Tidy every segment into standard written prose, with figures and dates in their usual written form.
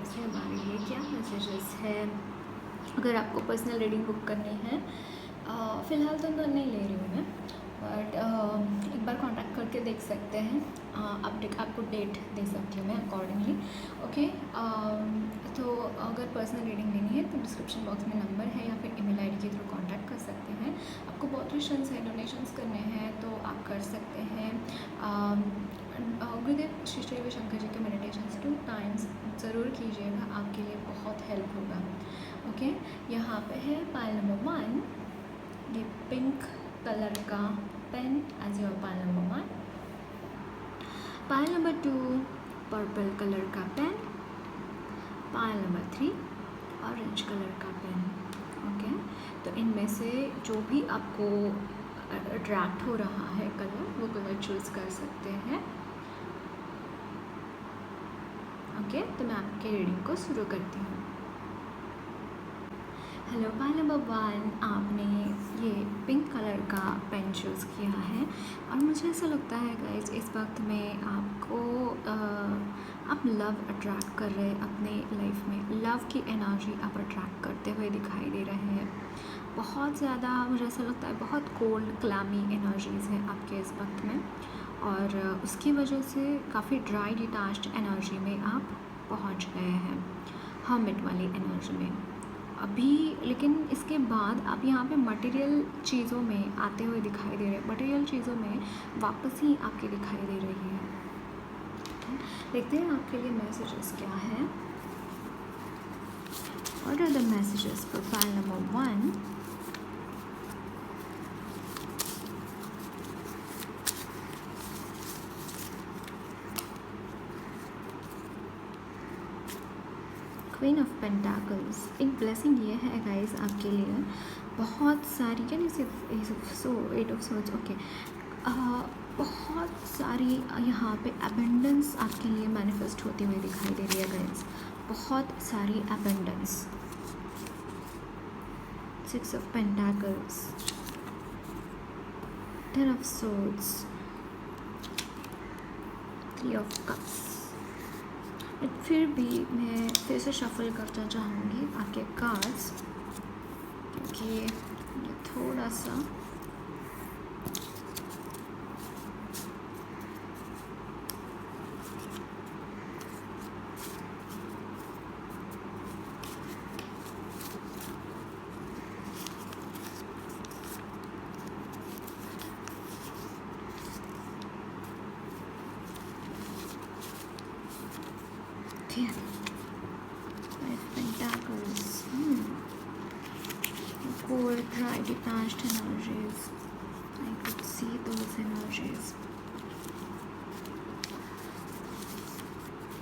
Box में हमारे लिए क्या मैसेजेस है। अगर आपको पर्सनल रीडिंग बुक करनी है, फ़िलहाल तो नहीं ले रही हूँ मैं, बट एक बार कांटेक्ट करके देख सकते हैं। आपको डेट दे सकती हूँ मैं अकॉर्डिंगली। ओके, तो अगर पर्सनल रीडिंग लेनी है तो डिस्क्रिप्शन बॉक्स में नंबर है या फिर ईमेल आईडी के थ्रू कांटेक्ट कर सकते हैं। आपको बहुत क्वेश्चंस है, डोनेशंस करने हैं तो आप कर सकते हैं। गुरुदेव श्री श्री रविशंकर जी के मेडिटेशंस 2 टाइम्स ज़रूर कीजिएगा, आपके लिए बहुत हेल्प होगा। ओके, यहाँ पे है पाइल नंबर 1, ये पिंक कलर का pen as your pile number 1। Pile number 2, purple colour का pen. Pile number 3, orange colour का पेन। ओके, तो इनमें से जो भी आपको अट्रैक्ट हो रहा है कलर, वो कलर चूज़ कर सकते हैं। ओके, तो मैं आपके रीडिंग को शुरू करती हूँ। हेलो पाइल नंबर 1, आपने ये पिंक कलर का पेन चूज़ किया है और मुझे ऐसा लगता है गाइस इस वक्त में आपको आप लव अट्रैक्ट कर रहे हैं अपने लाइफ में। लव की एनर्जी आप अट्रैक्ट करते हुए दिखाई दे रहे हैं। बहुत ज़्यादा मुझे ऐसा लगता है बहुत कोल्ड क्लैमी एनर्जीज़ हैं आपके इस वक्त में, और उसकी वजह से काफ़ी ड्राई डिटैच्ड एनर्जी में आप पहुंच गए हैं, हर्मिट वाली एनर्जी में अभी। लेकिन इसके बाद आप यहाँ पे मटेरियल चीज़ों में आते हुए दिखाई दे रहे हैं, मटेरियल चीज़ों में वापस ही आपके दिखाई दे रही है। देखते हैं आपके लिए मैसेजेस क्या है। What are the messages for pile number 1? Queen of pentacles, एक ब्लेसिंग ये है गाइस आपके लिए। बहुत सारी can you so 8 of swords. Okay, बहुत सारी यहाँ पे अबेंडेंस आपके लिए मैनिफेस्ट होती हुई दिखाई दे रही है गाइस, बहुत सारी abundance. 6 of pentacles, 10 of swords, 3 of cups. फिर भी मैं फिर से शफल करना चाहूँगी आपके कार्ड्स, क्योंकि ये थोड़ा सा Pentacles, cold, dry, detached energies. I could see those energies.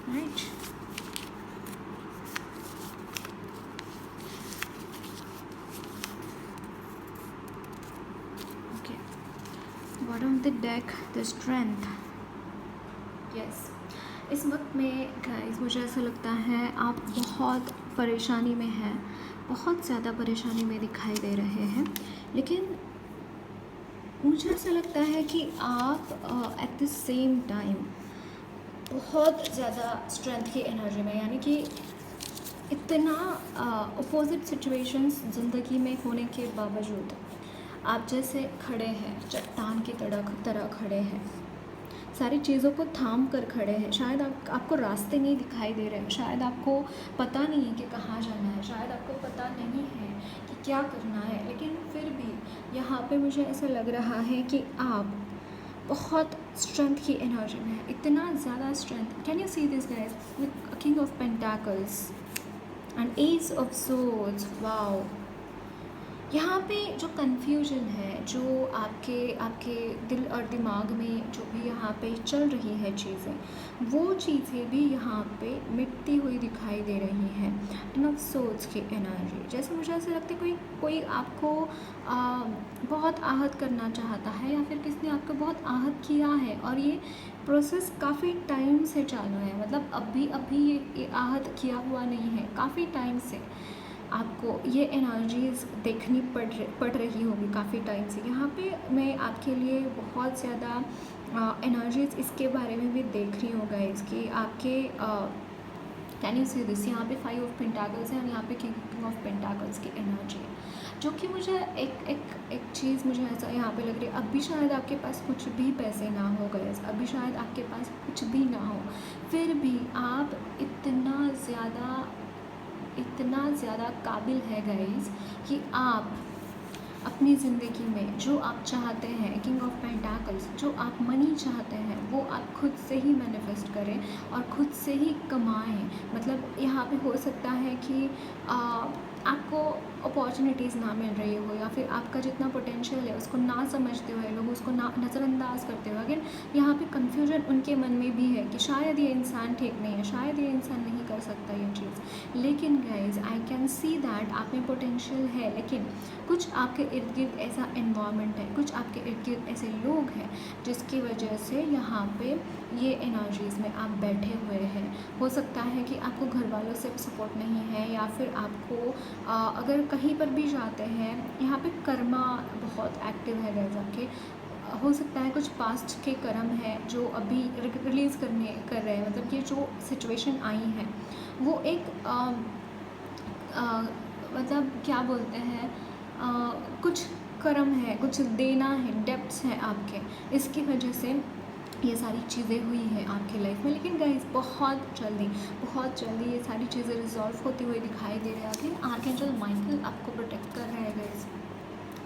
Right. Okay. Bottom of the deck, the strength. Yes. इस वक्त में गाइस मुझे ऐसा लगता है आप बहुत परेशानी में हैं, बहुत ज़्यादा परेशानी में दिखाई दे रहे हैं। लेकिन मुझे ऐसा लगता है कि आप एट द सेम टाइम बहुत ज़्यादा स्ट्रेंथ की एनर्जी में, यानी कि इतना अपोजिट सिचुएशंस ज़िंदगी में होने के बावजूद आप जैसे खड़े हैं, चट्टान की तरह खड़े हैं, सारी चीज़ों को थाम कर खड़े हैं। शायद आपको रास्ते नहीं दिखाई दे रहे हैं, शायद आपको पता नहीं है कि कहाँ जाना है, शायद आपको पता नहीं है कि क्या करना है, लेकिन फिर भी यहाँ पे मुझे ऐसा लग रहा है कि आप बहुत स्ट्रेंथ की एनर्जी में है, इतना ज़्यादा strength. Can you see this guys with king of pentacles and S of swords. Wow, यहाँ पे जो कन्फ्यूजन है, जो आपके दिल और दिमाग में जो भी यहाँ पे चल रही है चीज़ें, वो चीज़ें भी यहाँ पे मिटती हुई दिखाई दे रही हैं। टेन ऑफ सोर्ड्स की एनर्जी, जैसे मुझे ऐसा लगता है कोई आपको बहुत आहत करना चाहता है, या फिर किसी ने आपको बहुत आहत किया है और ये प्रोसेस काफ़ी टाइम से चालू है। मतलब अभी ये आहत किया हुआ नहीं है, काफ़ी टाइम से आपको ये एनर्जीज़ देखनी पड़ रही होगी काफ़ी टाइम से। यहाँ पे मैं आपके लिए बहुत ज़्यादा एनर्जीज़ इसके बारे में भी देख रही हूँ गाइस कि आपके कैन यू सी दिस? यहाँ पे 5 ऑफ पेंटाकल्स है और यहाँ पे किंग ऑफ पेंटाकल्स की एनर्जी है, जो कि मुझे एक चीज़ मुझे ऐसा यहाँ पे लग रही है, अभी शायद आपके पास कुछ भी पैसे ना हो गए, अभी शायद आपके पास कुछ भी ना हो, फिर भी आप इतना ज़्यादा काबिल है गाइस कि आप अपनी ज़िंदगी में जो आप चाहते हैं, किंग ऑफ पेंटाकल्स, जो आप मनी चाहते हैं वो आप खुद से ही मैनिफेस्ट करें और खुद से ही कमाएं। मतलब यहाँ पे हो सकता है कि आपको अपॉर्चुनिटीज़ ना मिल रही हो, या फिर आपका जितना पोटेंशियल है उसको ना समझते हुए लोग उसको ना नज़रअंदाज करते हुए, अगेन यहाँ पे कन्फ्यूजन उनके मन में भी है कि शायद ये इंसान ठीक नहीं है, शायद ये इंसान नहीं कर सकता ये चीज़। लेकिन guys I can see that आप में पोटेंशियल है, लेकिन कुछ आपके इर्द गिर्द ऐसा एनवायरनमेंट है, कुछ आपके इर्द गिर्द ऐसे लोग हैं जिसकी वजह से यहाँ पे ये एनर्जीज़ में आप बैठे हुए हैं। हो सकता है कि आपको घर वालों से सपोर्ट नहीं है, या फिर आपको अगर कहीं पर भी जाते हैं, यहाँ पे कर्मा बहुत एक्टिव है गाइस आपके। हो सकता है कुछ पास्ट के कर्म है जो अभी रिलीज़ कर रहे हैं, मतलब ये जो सिचुएशन आई है वो एक मतलब क्या बोलते हैं, कुछ कर्म है, कुछ देना है, डेब्ट्स हैं आपके, इसकी वजह से ये सारी चीज़ें हुई हैं आपकी लाइफ में। लेकिन गाइस बहुत जल्दी ये सारी चीज़ें रिजॉल्व होती हुई दिखाई दे रही है। लेकिन आर्कएंजल माइकल आपको प्रोटेक्ट कर रहे हैं गाइस,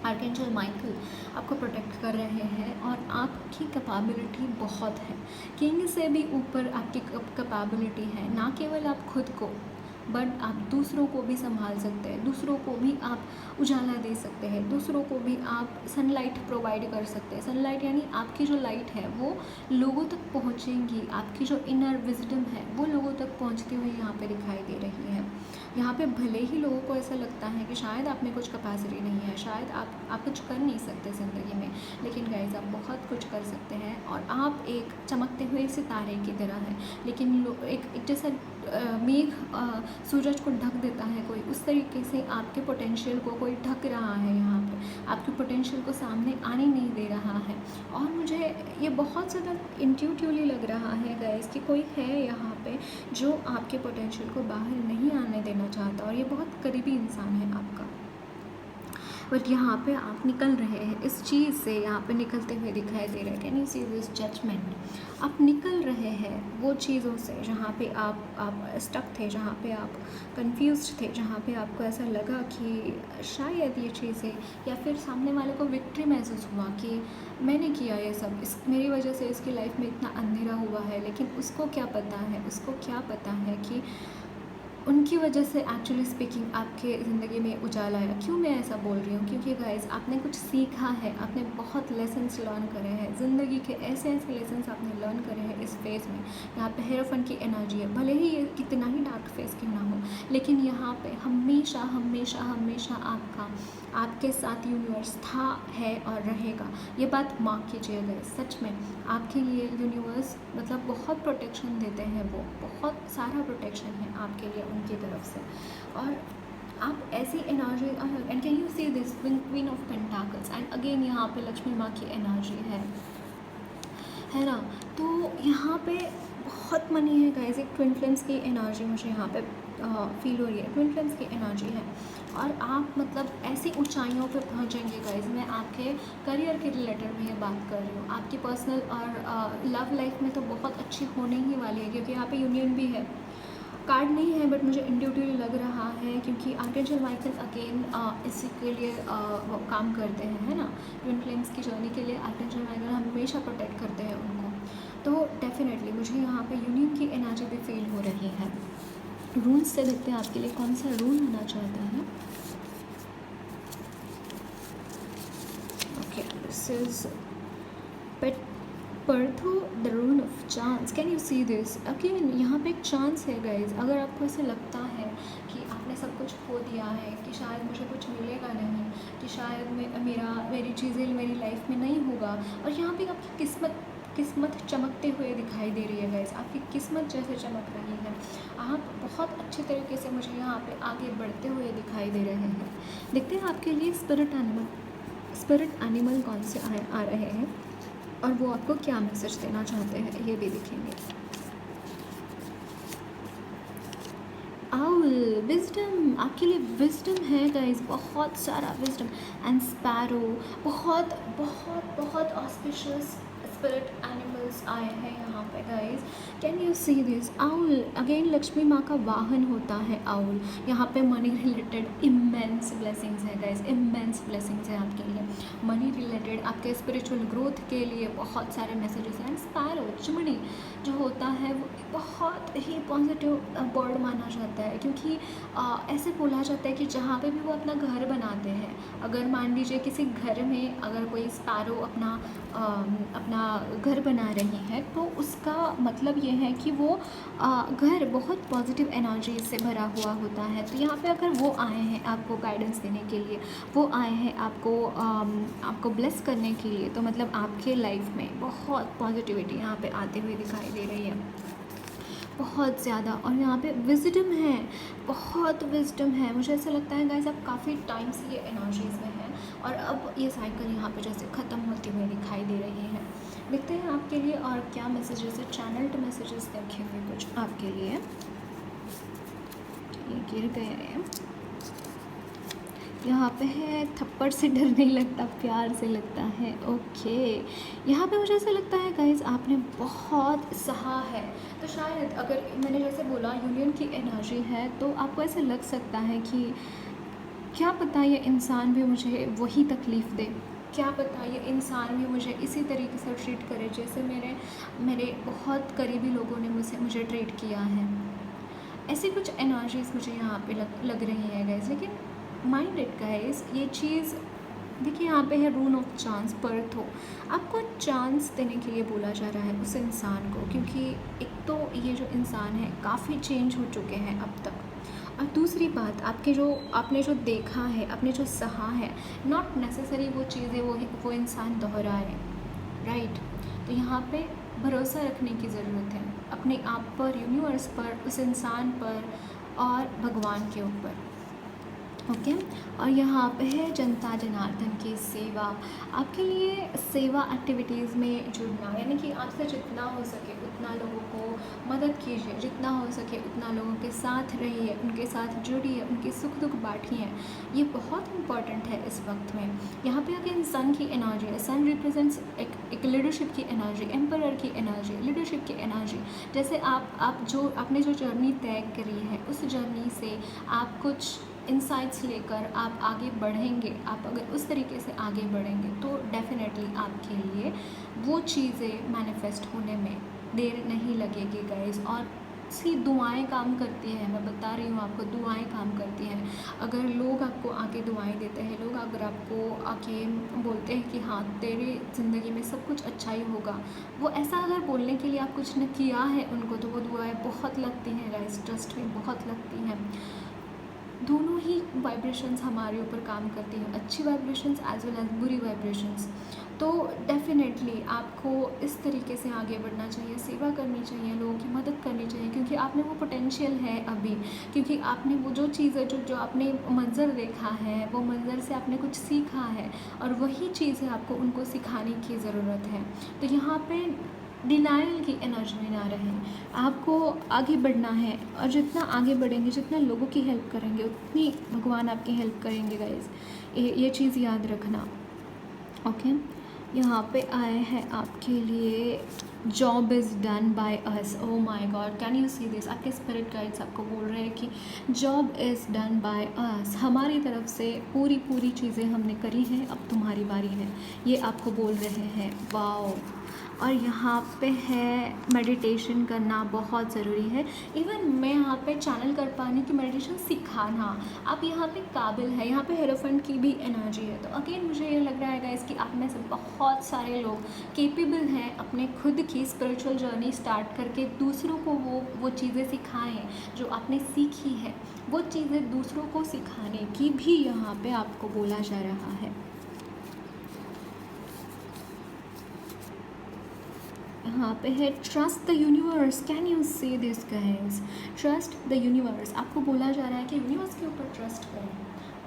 आर्कएंजल माइकल आपको प्रोटेक्ट कर रहे हैं और आपकी कैपेबिलिटी बहुत है, किंग से भी ऊपर आपकी कैपेबिलिटी है। ना केवल आप खुद को, बट आप दूसरों को भी संभाल सकते हैं, दूसरों को भी आप उजाला दे सकते हैं, दूसरों को भी आप सनलाइट प्रोवाइड कर सकते हैं। सनलाइट यानी आपकी जो लाइट है वो लोगों तक पहुंचेंगी, आपकी जो इनर विजडम है वो लोगों तक पहुंचती हुई यहाँ पे दिखाई दे रही है। यहाँ पे भले ही लोगों को ऐसा लगता है कि शायद आप में कुछ कैपेसिटी नहीं है, शायद आप कुछ कर नहीं सकते ज़िंदगी में, लेकिन गाइज आप बहुत कुछ कर सकते हैं और आप एक चमकते हुए सितारे की तरह हैं। लेकिन एक जैसा मेघ सूरज को ढक देता है कोई, उस तरीके से आपके पोटेंशियल को कोई ढक रहा है, यहाँ पे आपके पोटेंशियल को सामने आने नहीं दे रहा है। और मुझे ये बहुत ज़्यादा इंट्यूटिवली लग रहा है गाइस कि कोई है यहाँ पे जो आपके पोटेंशियल को बाहर नहीं आने देना चाहता, और ये बहुत करीबी इंसान है आपका। बट यहाँ पे आप निकल रहे हैं इस चीज़ से, यहाँ पे निकलते हुए दिखाई दे रहे हैं। Can you see this judgement? आप निकल रहे हैं वो चीज़ों से जहाँ पे आप स्टक थे, जहाँ पे आप कंफ्यूज्ड थे, जहाँ पे आपको ऐसा लगा कि शायद ये चीज़ें, या फिर सामने वाले को विक्ट्री महसूस हुआ कि मैंने किया ये सब, इस मेरी वजह से इसकी लाइफ में इतना अंधेरा हुआ है। लेकिन उसको क्या पता है कि उनकी वजह से एक्चुअली स्पीकिंग आपके ज़िंदगी में उजाला आया। क्यों मैं ऐसा बोल रही हूँ? क्योंकि गाइस आपने कुछ सीखा है, आपने बहुत लेसन्स लर्न करे हैं, ज़िंदगी के ऐसे लेसन्स आपने लर्न करे हैं इस फेज़ में। यहाँ पे हेरोफन की एनर्जी है, भले ही ये कितना ही डार्क फेज़ क्यों ना हो, लेकिन यहाँ पे हमेशा आपके साथ यूनिवर्स था, है और रहेगा। ये बात मार्क कीजिएगा। सच में आपके लिए यूनिवर्स मतलब बहुत प्रोटेक्शन देते हैं, वो बहुत सारा प्रोटेक्शन है आपके लिए उनकी तरफ से। और आप ऐसी energy, and can you see this queen of pentacles, and again यहाँ पे लक्ष्मी माँ की एनर्जी है ना। तो यहाँ पे बहुत मनी है गाइस, एक ट्विन फ्लेम्स की एनर्जी मुझे यहाँ पे फील हो रही है, ट्विन फ्लेम्स की एनर्जी है। और आप मतलब ऐसी ऊंचाइयों पे पहुँचेंगे गाइस। मैं आपके करियर के रिलेटेड में ये बात कर रही हूँ, आपकी पर्सनल और लव लाइफ में तो बहुत अच्छी होने ही वाली है, क्योंकि यहाँ पे यूनियन भी है। कार्ड नहीं है बट मुझे इंट्यूटिवली लग रहा है, क्योंकि आर्कएंजल माइकल अगेन इसी के लिए वो काम करते हैं, है ना। ट्विन फ्लेम्स की जर्नी के लिए आर्कएंजल माइकल हमेशा प्रोटेक्ट करते हैं उनको। तो डेफिनेटली मुझे यहाँ पे यूनियन की एनर्जी भी फील हो रही है। रून्स से देखते हैं आपके लिए कौन सा रून होना चाहता है। Okay, this is Perthro the rune of chance. Can you see this? Again यहाँ पे एक चांस है गाइज। अगर आपको ऐसे लगता है कि आपने सब कुछ खो दिया है, कि शायद मुझे कुछ मिलेगा नहीं, कि शायद मेरी चीज़ें मेरी लाइफ में नहीं होगा, और यहाँ पे आपकी किस्मत चमकते हुए दिखाई दे रही है गाइज। आपकी किस्मत जैसे चमक रही है, आप बहुत अच्छे तरीके से मुझे यहाँ पे आगे बढ़ते हुए दिखाई दे रहे हैं। देखते हैं आपके लिए स्पिरिट एनिमल कौन से आ रहे हैं और वो आपको क्या मैसेज देना चाहते हैं, ये भी दिखेंगे। विजडम, आपके लिए विजडम है गाइस, बहुत सारा विजडम। एंड स्पैरो, बहुत बहुत बहुत ऑस्पिशियस स्पिरिट एनिमल्स आए हैं यहाँ पे guys. Can you see this owl, again Lakshmi माँ का वाहन होता है आउल। यहाँ पे मनी रिलेटेड इमेंस ब्लेसिंग्स है गाइस, इमेंस ब्लेसिंग्स है आपके लिए। मनी रिलेटेड आपके स्पिरिचुअल ग्रोथ के लिए बहुत सारे मैसेजेस हैं। स्पैरो, चिमनी जो होता है वो बहुत ही पॉजिटिव बर्ड माना जाता है, क्योंकि ऐसे बोला जाता है कि जहाँ पे भी वो अपना घर बनाते हैं, अगर मान लीजिए किसी घर में अगर कोई स्पैरो अपना घर बना रही है, तो उसका मतलब ये है कि वो घर बहुत पॉजिटिव एनर्जी से भरा हुआ होता है। तो यहाँ पे अगर वो आए हैं आपको गाइडेंस देने के लिए, वो आए हैं आपको ब्लेस करने के लिए, तो मतलब आपके लाइफ में बहुत पॉजिटिविटी यहाँ पे आते हुए दिखाई दे रही है, बहुत ज़्यादा। और यहाँ पे विजडम है, बहुत विजडम है। मुझे ऐसा लगता है गाइस आप काफ़ी टाइम से ये एनर्जीज़ में हैं, और अब ये साइकिल यहाँ पे जैसे ख़त्म होती हुई दिखाई दे रही है। देखते हैं आपके लिए और क्या मैसेजेस है। चैनल्ड मैसेजेस देखेंगे कुछ आपके लिए। ये गिर गए हैं। यहाँ पे है थप्पड़ से डर नहीं लगता, प्यार से लगता है। ओके, यहाँ पे मुझे ऐसा लगता है गाइज आपने बहुत सहा है, तो शायद अगर मैंने जैसे बोला यूनियन की एनर्जी है, तो आपको ऐसे लग सकता है कि क्या पता ये इंसान भी मुझे वही तकलीफ़ दे, क्या पता ये इंसान भी मुझे इसी तरीके से ट्रीट करे जैसे मेरे बहुत करीबी लोगों ने मुझे ट्रीट किया है। ऐसी कुछ एनर्जीज़ मुझे यहाँ पे लग रही है गाइज। लेकिन माइंड इट गाइज, ये चीज़ देखिए यहाँ पे है रून ऑफ चांस, बर्थ हो, आपको चांस देने के लिए बोला जा रहा है उस इंसान को, क्योंकि एक तो ये जो इंसान है काफ़ी चेंज हो चुके हैं अब तक, और दूसरी बात आपने जो देखा है, आपने जो सहा है, नॉट नेसेसरी वो चीज़ें वो इंसान दोहराए, राइट। तो यहाँ पे भरोसा रखने की ज़रूरत है अपने आप पर, यूनिवर्स पर, उस इंसान पर और भगवान के ऊपर। ओके और यहाँ पे है जनता जनार्दन की सेवा, आपके लिए सेवा एक्टिविटीज़ में जुड़ना, यानी कि आपसे जितना हो सके उतना लोगों को मदद कीजिए, जितना हो सके उतना लोगों के साथ रहिए, उनके साथ जुड़िए, उनके सुख दुख बांटिए। ये बहुत इंपॉर्टेंट है इस वक्त में। यहाँ पे अगेन सन की एनर्जी है, सन रिप्रेजेंट्स एक लीडरशिप की एनर्जी, एम्परर की एनर्जी, लीडरशिप की एनर्जी। जैसे आपने जो जर्नी तय करी है, उस जर्नी से आप कुछ इंसाइट्स लेकर आप आगे बढ़ेंगे। आप अगर उस तरीके से आगे बढ़ेंगे तो डेफिनेटली आपके लिए वो चीज़ें मैनिफेस्ट होने में देर नहीं लगेगी गाइस। और सी दुआएं काम करती हैं, मैं बता रही हूँ आपको, दुआएं काम करती हैं। अगर लोग आपको आके दुआएं देते हैं, लोग अगर आपको आके बोलते हैं कि हाँ तेरी ज़िंदगी में सब कुछ अच्छा ही होगा, वो ऐसा अगर बोलने के लिए आप कुछ न किया है उनको, तो वो दुआएं बहुत लगती हैं गाइस, ट्रस्ट में बहुत लगती हैं। दोनों ही वाइब्रेशंस हमारे ऊपर काम करती हैं, अच्छी वाइब्रेशंस एज वेल एज बुरी वाइब्रेशंस। तो डेफिनेटली आपको इस तरीके से आगे बढ़ना चाहिए, सेवा करनी चाहिए, लोगों की मदद करनी चाहिए, क्योंकि आप में वो पोटेंशियल है अभी, क्योंकि आपने वो जो चीज़ है जो आपने मंज़र देखा है, वो मंज़र से आपने कुछ सीखा है, और वही चीज़ें आपको उनको सिखाने की ज़रूरत है। तो यहाँ पे डिनाइल की एनर्जी में ना रहें, आपको आगे बढ़ना है, और जितना आगे बढ़ेंगे, जितना लोगों की हेल्प करेंगे, उतनी भगवान आपकी हेल्प करेंगे गाइस, ये चीज़ याद रखना। ओके यहाँ पे आए हैं आपके लिए job is done by us. Oh my God, can you see this, आपके स्पिरिट गाइड्स आपको बोल रहे हैं कि job is done by us, हमारी तरफ से पूरी चीज़ें हमने करी हैं, अब तुम्हारी बारी है, ये आपको बोल रहे हैं। वाओ, और यहाँ पे है मेडिटेशन करना बहुत ज़रूरी है। इवन मैं यहाँ पे चैनल कर पा रही कि मेडिटेशन सिखाना आप यहाँ पे काबिल है। यहाँ पे हेरोफेंट की भी एनर्जी है, तो अगेन मुझे ये लग रहा है गाइस कि आप में से बहुत सारे लोग केपेबल हैं अपने खुद की स्पिरिचुअल जर्नी स्टार्ट करके दूसरों को वो चीज़ें सिखाएं जो आपने सीखी है, वो चीज़ें दूसरों को सिखाने की भी यहाँ पे आपको बोला जा रहा है। यहाँ पे है trust the universe, can you say this guys, trust the universe, आपको बोला जा रहा है कि यूनिवर्स के ऊपर ट्रस्ट करें।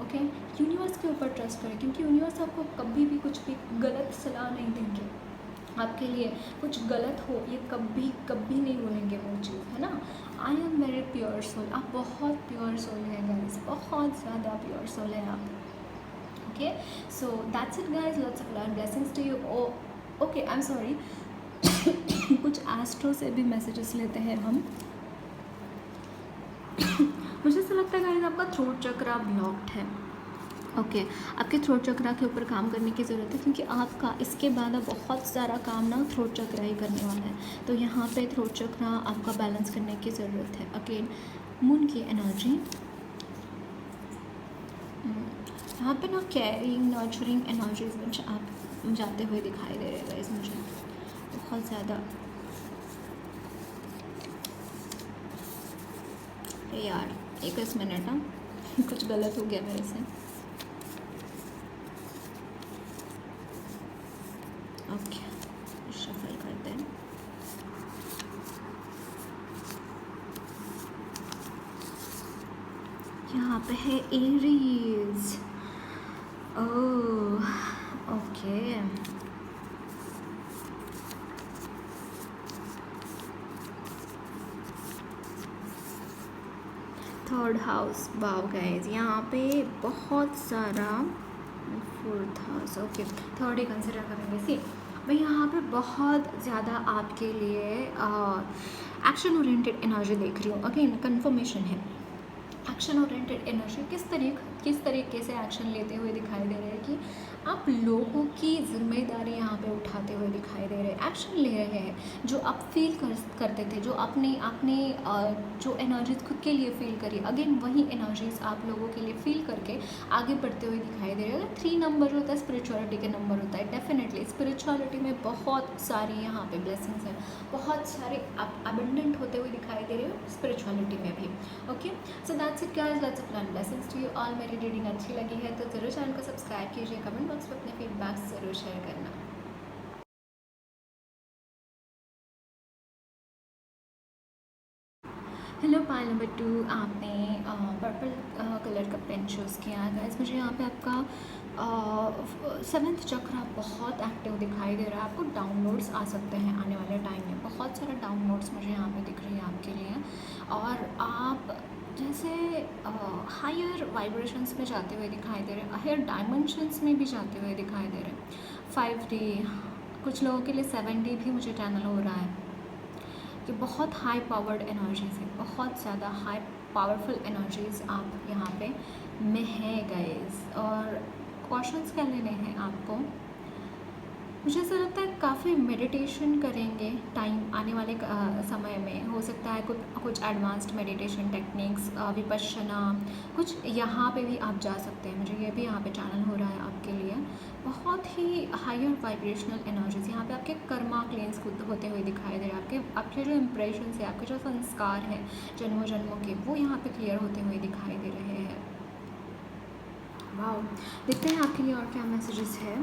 ओके यूनिवर्स के ऊपर ट्रस्ट करें, क्योंकि यूनिवर्स आपको कभी भी कुछ भी गलत सलाह नहीं देंगे, आपके लिए कुछ गलत हो ये कभी कभी नहीं बोलेंगे वो चीज़, है ना। I am very pure soul, आप बहुत प्योर सोल है गाइस, बहुत ज़्यादा प्योर सोल है आप। Okay, so that's it guys, lots of love blessings to you. Okay, I am sorry कुछ एस्ट्रो से भी मैसेजेस लेते हैं हम। मुझे ऐसा लगता है गाइस आपका थ्रोट चक्रा ब्लॉक्ड है। ओके, आपके थ्रोट चक्रा के ऊपर काम करने की ज़रूरत है, क्योंकि आपका इसके बाद अब बहुत सारा काम ना थ्रोट चक्रा ही करने वाला है। तो यहाँ पे थ्रोट चक्रा आपका बैलेंस करने की ज़रूरत है। अगेन मून की एनर्जी यहाँ पे ना केयरिंग नर्चरिंग एनर्जीज में आप जाते हुए दिखाई दे रहे हैं गाइस मुझे बहुत ज़्यादा। यार 21 मिनट ना कुछ गलत हो गया मेरे से। ओके, शफल करते हैं। यहाँ पे है Aries. Oh okay, third house, wow guys यहाँ पे बहुत सारा। फोर्थ हाउस, ओके, थर्ड ही कंसिडर करेंगे। सी मैं यहाँ पे बहुत ज़्यादा आपके लिए एक्शन ओरिएंटेड एनर्जी देख रही हूँ। अगेन कंफर्मेशन है, एक्शन ओरिएंटेड एनर्जी किस तरीके से एक्शन लेते हुए दिखाई दे रहे हैं कि आप लोगों की जिम्मेदारी यहाँ पे उठाते हुए दिखाई दे रहे हैं, एक्शन ले रहे हैं। जो आप फील करते थे, जो आपने जो एनर्जीज खुद के लिए फील करी, अगेन वही एनर्जीज आप लोगों के लिए फील करके आगे बढ़ते हुए दिखाई दे रहे हैं। 3 नंबर जो होता है स्पिरिचुअलिटी के नंबर होता है। डेफिनेटली स्पिरिचुअलिटी में बहुत सारी यहाँ पे ब्लेसिंग्स हैं, बहुत सारे अबंडेंट होते हुए दिखाई दे रहे हो स्पिरिचुअलिटी में भी। Okay, so that's it guys, lots of love blessings to you all. मेरी रीडिंग अच्छी लगी है तो ज़रूर चैनल को सब्सक्राइब कीजिए, कमेंट बॉक्स में अपने फीडबैक ज़रूर शेयर करना। हेलो पाइल नंबर 2, आपने पर्पल कलर का पेन चूज़ किया है गाइस। मुझे यहाँ पे आपका 7th चक्रा बहुत एक्टिव दिखाई दे रहा है। आपको डाउनलोड्स आ सकते हैं आने वाले टाइम में, बहुत सारे डाउनलोड्स मुझे यहाँ पे दिख रही है आपके लिए। और आप जैसे हायर वाइब्रेशंस में जाते हुए दिखाई दे रहे हैं, हायर डायमेंशंस में भी जाते हुए दिखाई दे रहे हैं। 5D, कुछ लोगों के लिए 7D भी मुझे चैनल हो रहा है कि बहुत हाई पावर्ड एनर्जीज है, बहुत ज़्यादा हाई पावरफुल एनर्जीज आप यहाँ पे में है गाइस। और क्वेश्चंस क्या लेने हैं आपको, मुझे ऐसा लगता है काफ़ी मेडिटेशन करेंगे टाइम आने वाले समय में। हो सकता है कुछ एडवांस्ड मेडिटेशन टेक्निक्स, विपश्यना, कुछ यहाँ पे भी आप जा सकते हैं। मुझे ये भी यहाँ पे चैनल हो रहा है आपके लिए। बहुत ही हायर वाइब्रेशनल एनर्जीज यहाँ पे आपके कर्मा क्लेंस होते हुए दिखाई दे रहे हैं। आपके जो इम्प्रेशन है, आपके जो संस्कार हैं जन्मों जन्मों के, वो यहाँ पे क्लियर होते हुए दिखाई दे रहे हैं। वाह, देखते हैं आपके लिए और क्या मैसेजेस है।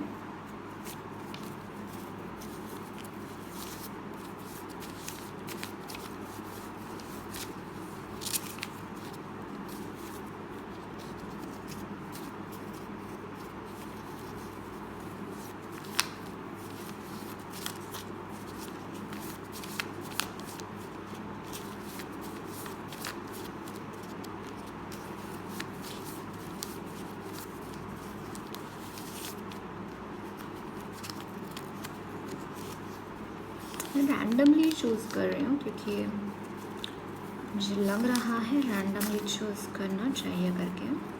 मैं रैंडमली चूज़ कर रही हूँ क्योंकि मुझे लग रहा है रैंडमली चूज़ करना चाहिए करके।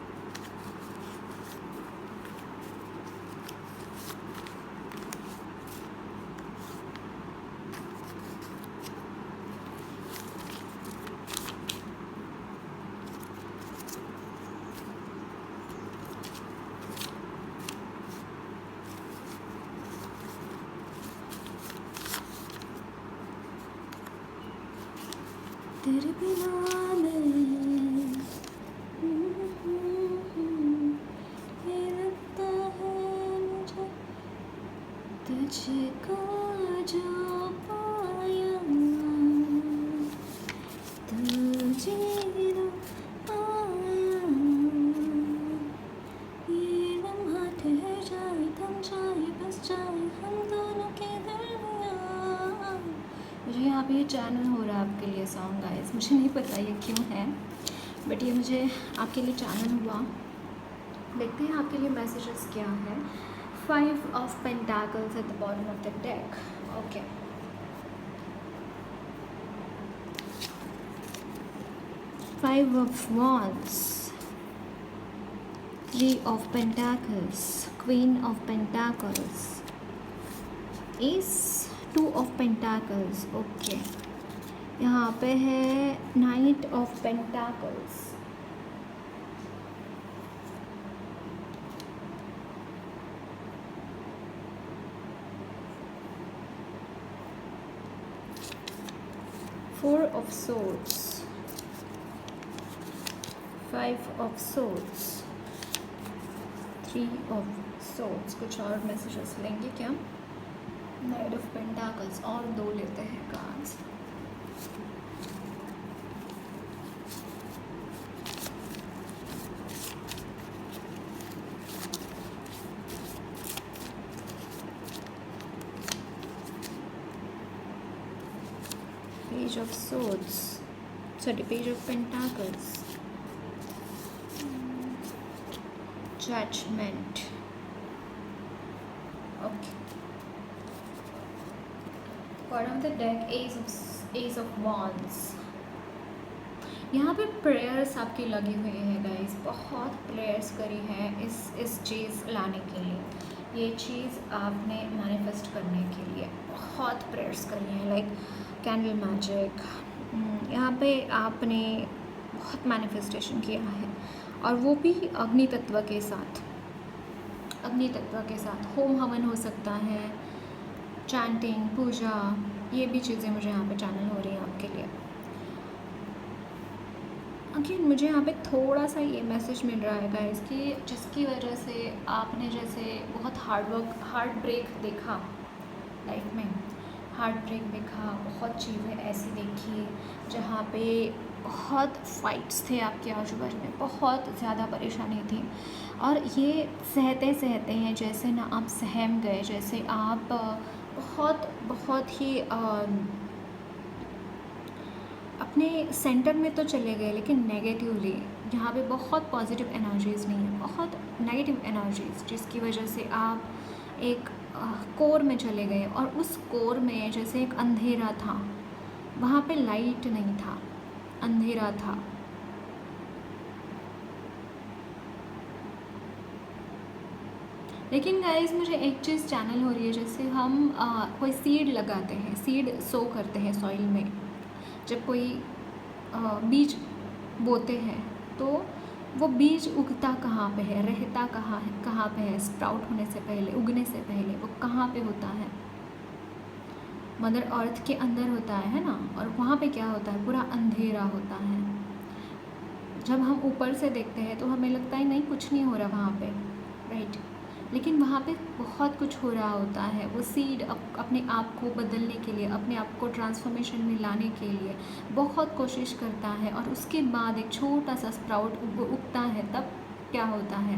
तेरे बिना मैं ये लगता है मुझे तुझको जो पाया तुझे ना पाया, ये लम्हा ठहर जाए, थम जाए, बस जाए हम दोनों के दरमियाँ। चैनल हो रहा है आपके लिए सॉन्ग गाइस, मुझे नहीं पता ये क्यों है, बट ये मुझे आपके लिए चैनल हुआ। देखते हैं आपके लिए मैसेजेस क्या है। 5 of Pentacles at the bottom of the deck. Okay. Five of Wands, 3 of Pentacles, Queen of Pentacles, Ace, 2 of Pentacles. Okay. यहाँ पे है Knight of Pentacles, Four of Swords, 5 of Swords, 3 of Swords। कुछ और messages लेंगे क्या? Knight of Pentacles और 2 लेते हैं cards. Page of Swords, sorry, Page of Pentacles, Judgment. Okay. Bottom of the deck, Ace of Wands. यहाँ पे prayers आपकी लगी हुई है गाइस, बहुत प्रेयर्स करी है इस चीज़ लाने के लिए, ये चीज़ आपने मैनिफेस्ट करने के लिए बहुत प्रेयर्स करी है, लाइक कैंडल मैजिक। यहाँ पे आपने बहुत मैनिफेस्टेशन किया है, और वो भी अग्नि तत्व के साथ। अग्नि तत्व के साथ होम हवन हो सकता है, चैंटिंग, पूजा, ये भी चीज़ें मुझे यहाँ पे चैनल हो रही हैं आपके लिए। अगेन मुझे यहाँ पे थोड़ा सा ये मैसेज मिल रहा है गाइस कि जिसकी वजह से आपने जैसे बहुत हार्ट ब्रेक देखा लाइफ में, हार्ट ब्रेक देखा, बहुत चीज़ें ऐसी देखी जहाँ पे बहुत फाइट्स थे आपके आजू बाजू में, बहुत ज़्यादा परेशानी थी, और ये सहते सहते हैं जैसे ना आप सहम गए, जैसे आप बहुत ही अपने सेंटर में तो चले गए, लेकिन नेगेटिवली, जहाँ पे बहुत पॉजिटिव एनर्जीज़ नहीं है, बहुत नेगेटिव एनर्जीज़, जिसकी वजह से आप एक कोर में चले गए, और उस कोर में जैसे एक अंधेरा था, वहाँ पे लाइट नहीं था, अंधेरा था। लेकिन गाइस मुझे एक चीज़ चैनल हो रही है, जैसे हम कोई सीड लगाते हैं, सीड सो करते हैं सॉइल में, जब कोई बीज बोते हैं तो वो बीज उगता कहाँ पे है, रहता कहाँ पे है, स्प्राउट होने से पहले, उगने से पहले वो कहाँ पे होता है? मदर अर्थ के अंदर होता है ना, और वहाँ पे क्या होता है? पूरा अंधेरा होता है। जब हम ऊपर से देखते हैं तो हमें लगता है नहीं, कुछ नहीं हो रहा वहाँ पे, राइट, लेकिन वहाँ पे बहुत कुछ हो रहा होता है। वो सीड अपने आप को बदलने के लिए, अपने आप को ट्रांसफॉर्मेशन में लाने के लिए बहुत कोशिश करता है, और उसके बाद एक छोटा सा स्प्राउट उगता है, तब क्या होता है?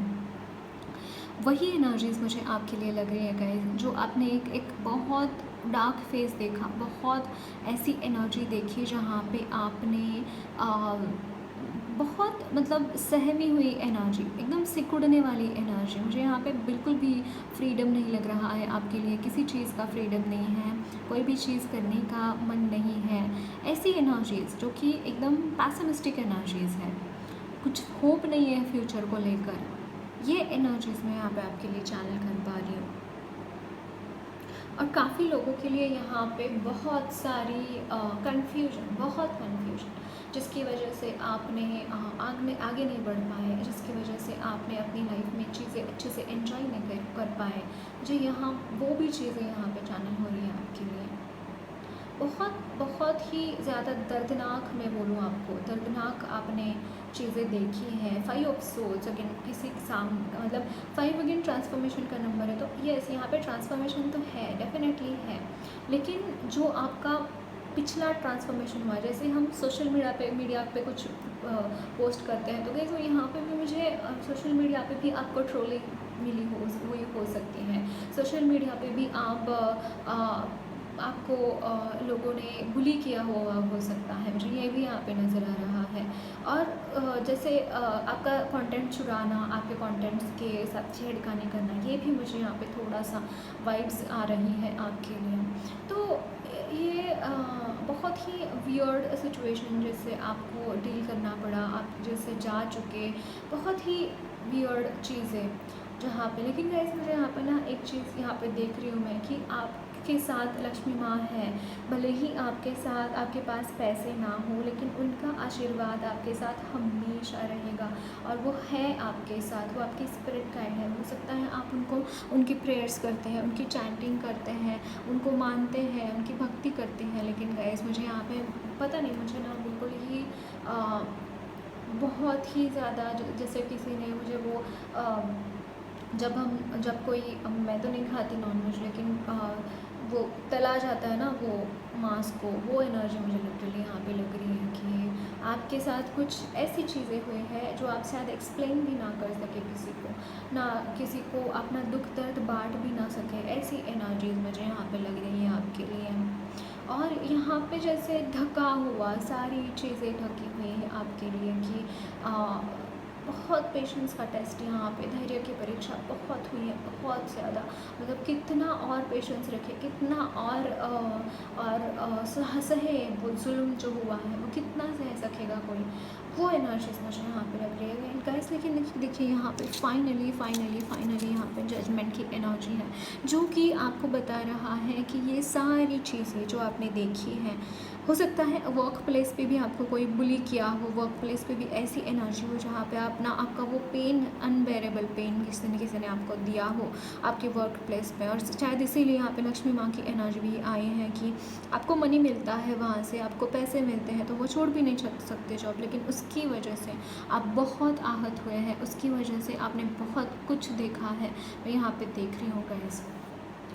वही एनर्जीज़ मुझे आपके लिए लग रही है गाइस, जो आपने एक बहुत डार्क फेस देखा, बहुत ऐसी एनर्जी देखी जहाँ पे आपने बहुत मतलब सहमी हुई एनर्जी, एकदम सिकुड़ने वाली एनर्जी। मुझे यहाँ पे बिल्कुल भी फ्रीडम नहीं लग रहा है आपके लिए, किसी चीज़ का फ्रीडम नहीं है, कोई भी चीज़ करने का मन नहीं है। ऐसी एनर्जीज़ जो कि एकदम पैसिमिस्टिक एनर्जीज़ है, कुछ होप नहीं है फ्यूचर को लेकर, ये एनर्जीज़ मैं यहाँ पे आपके लिए चैनल कर पा रही हूँ। और काफ़ी लोगों के लिए यहाँ पे बहुत सारी कन्फ्यूजन, जिसकी वजह से आपने आगे नहीं बढ़ पाए, जिसकी वजह से आपने अपनी लाइफ में चीज़ें अच्छे से एंजॉय नहीं कर पाए। मुझे यहाँ वो भी चीज़ें यहाँ पे चैनल हो रही हैं आपके लिए। बहुत ही ज़्यादा दर्दनाक, मैं बोलूँ आपको, दर्दनाक आपने चीज़ें देखी हैं। 5 ऑफ सोल्स अगेन, किसी मतलब 5 अगेन ट्रांसफॉर्मेशन का नंबर है, तो यस यहाँ पे ट्रांसफॉर्मेशन तो है, डेफिनेटली है, लेकिन जो आपका पिछला ट्रांसफॉर्मेशन हुआ, जैसे हम सोशल मीडिया पे कुछ पोस्ट करते हैं, तो गाइस यहाँ पे भी मुझे सोशल मीडिया पे भी आपको ट्रोलिंग हुई हो सकती है, सोशल मीडिया पे भी आप आपको लोगों ने बुली किया हुआ हो सकता है, मुझे ये भी यहाँ पे नज़र आ रहा है। और जैसे आपका कंटेंट चुराना, आपके कंटेंट्स के साथ छेड़खानी करना, ये भी मुझे यहाँ पे थोड़ा सा वाइब्स आ रही है आपके लिए। तो ये बहुत ही वियर्ड सिचुएशन जिससे आपको डील करना पड़ा, आप जिससे जा चुके, बहुत ही वियर्ड चीज़ें जहाँ पे। लेकिन गाइस मुझे यहाँ पे ना एक चीज़ यहाँ पे देख रही हूँ मैं कि आपके साथ लक्ष्मी माँ है। भले ही आपके साथ, आपके पास पैसे ना हो, लेकिन उनका आशीर्वाद आपके साथ हमेशा रहेगा और वो है आपके साथ, वो आपकी स्पिरिट गाइड है। हो सकता है आप उनको, उनकी प्रेयर्स करते हैं, उनकी चैंटिंग करते हैं, उनको मानते हैं, उनकी भक्ति करते हैं, लेकिन गाइस मुझे यहाँ पे पता नहीं, मुझे ना बिल्कुल ही बहुत ही ज़्यादा जैसे किसी ने मुझे वो जब कोई, मैं तो नहीं खाती नॉनवेज, लेकिन वो तला जाता है ना वो मांस को, वो एनर्जी मुझे लिटरली यहाँ पे लग रही है कि आपके साथ कुछ ऐसी चीज़ें हुई हैं जो आप शायद एक्सप्लेन भी ना कर सके किसी को, ना किसी को अपना दुख दर्द बांट भी ना सके। ऐसी एनर्जीज मुझे यहाँ पे लग रही हैं आपके लिए। और यहाँ पे जैसे ढका हुआ, सारी चीज़ें ढकी हुई हैं आपके लिए कि बहुत पेशेंस का टेस्ट यहाँ पे, धैर्य की परीक्षा बहुत हुई है, बहुत ज़्यादा। मतलब कितना और पेशेंस रखे, कितना और सहे वो जुल्म जो हुआ है, वो कितना सह सकेगा कोई, वो एनर्जीज मुझे यहाँ पे लग रही है गाइस। लेकिन देखिए यहाँ पे फाइनली यहाँ पे जजमेंट की एनर्जी है, जो कि आपको बता रहा है कि ये सारी चीज़ें जो आपने देखी हैं, हो सकता है वर्क प्लेस पे भी आपको कोई बुली किया हो, वर्क प्लेस पे भी ऐसी एनर्जी हो जहाँ पे आप ना, आपका वो पेन, अनबेरेबल पेन किसी ने आपको दिया हो आपके वर्क प्लेस पे। और शायद इसीलिए यहाँ पे लक्ष्मी माँ की एनर्जी भी आई है कि आपको मनी मिलता है वहाँ से, आपको पैसे मिलते हैं, तो वो छोड़ भी नहीं सकते जॉब, लेकिन उसकी वजह से आप बहुत आहत हुए हैं, उसकी वजह से आपने बहुत कुछ देखा है। मैं यहाँ पे देख रही हूँ गाइस,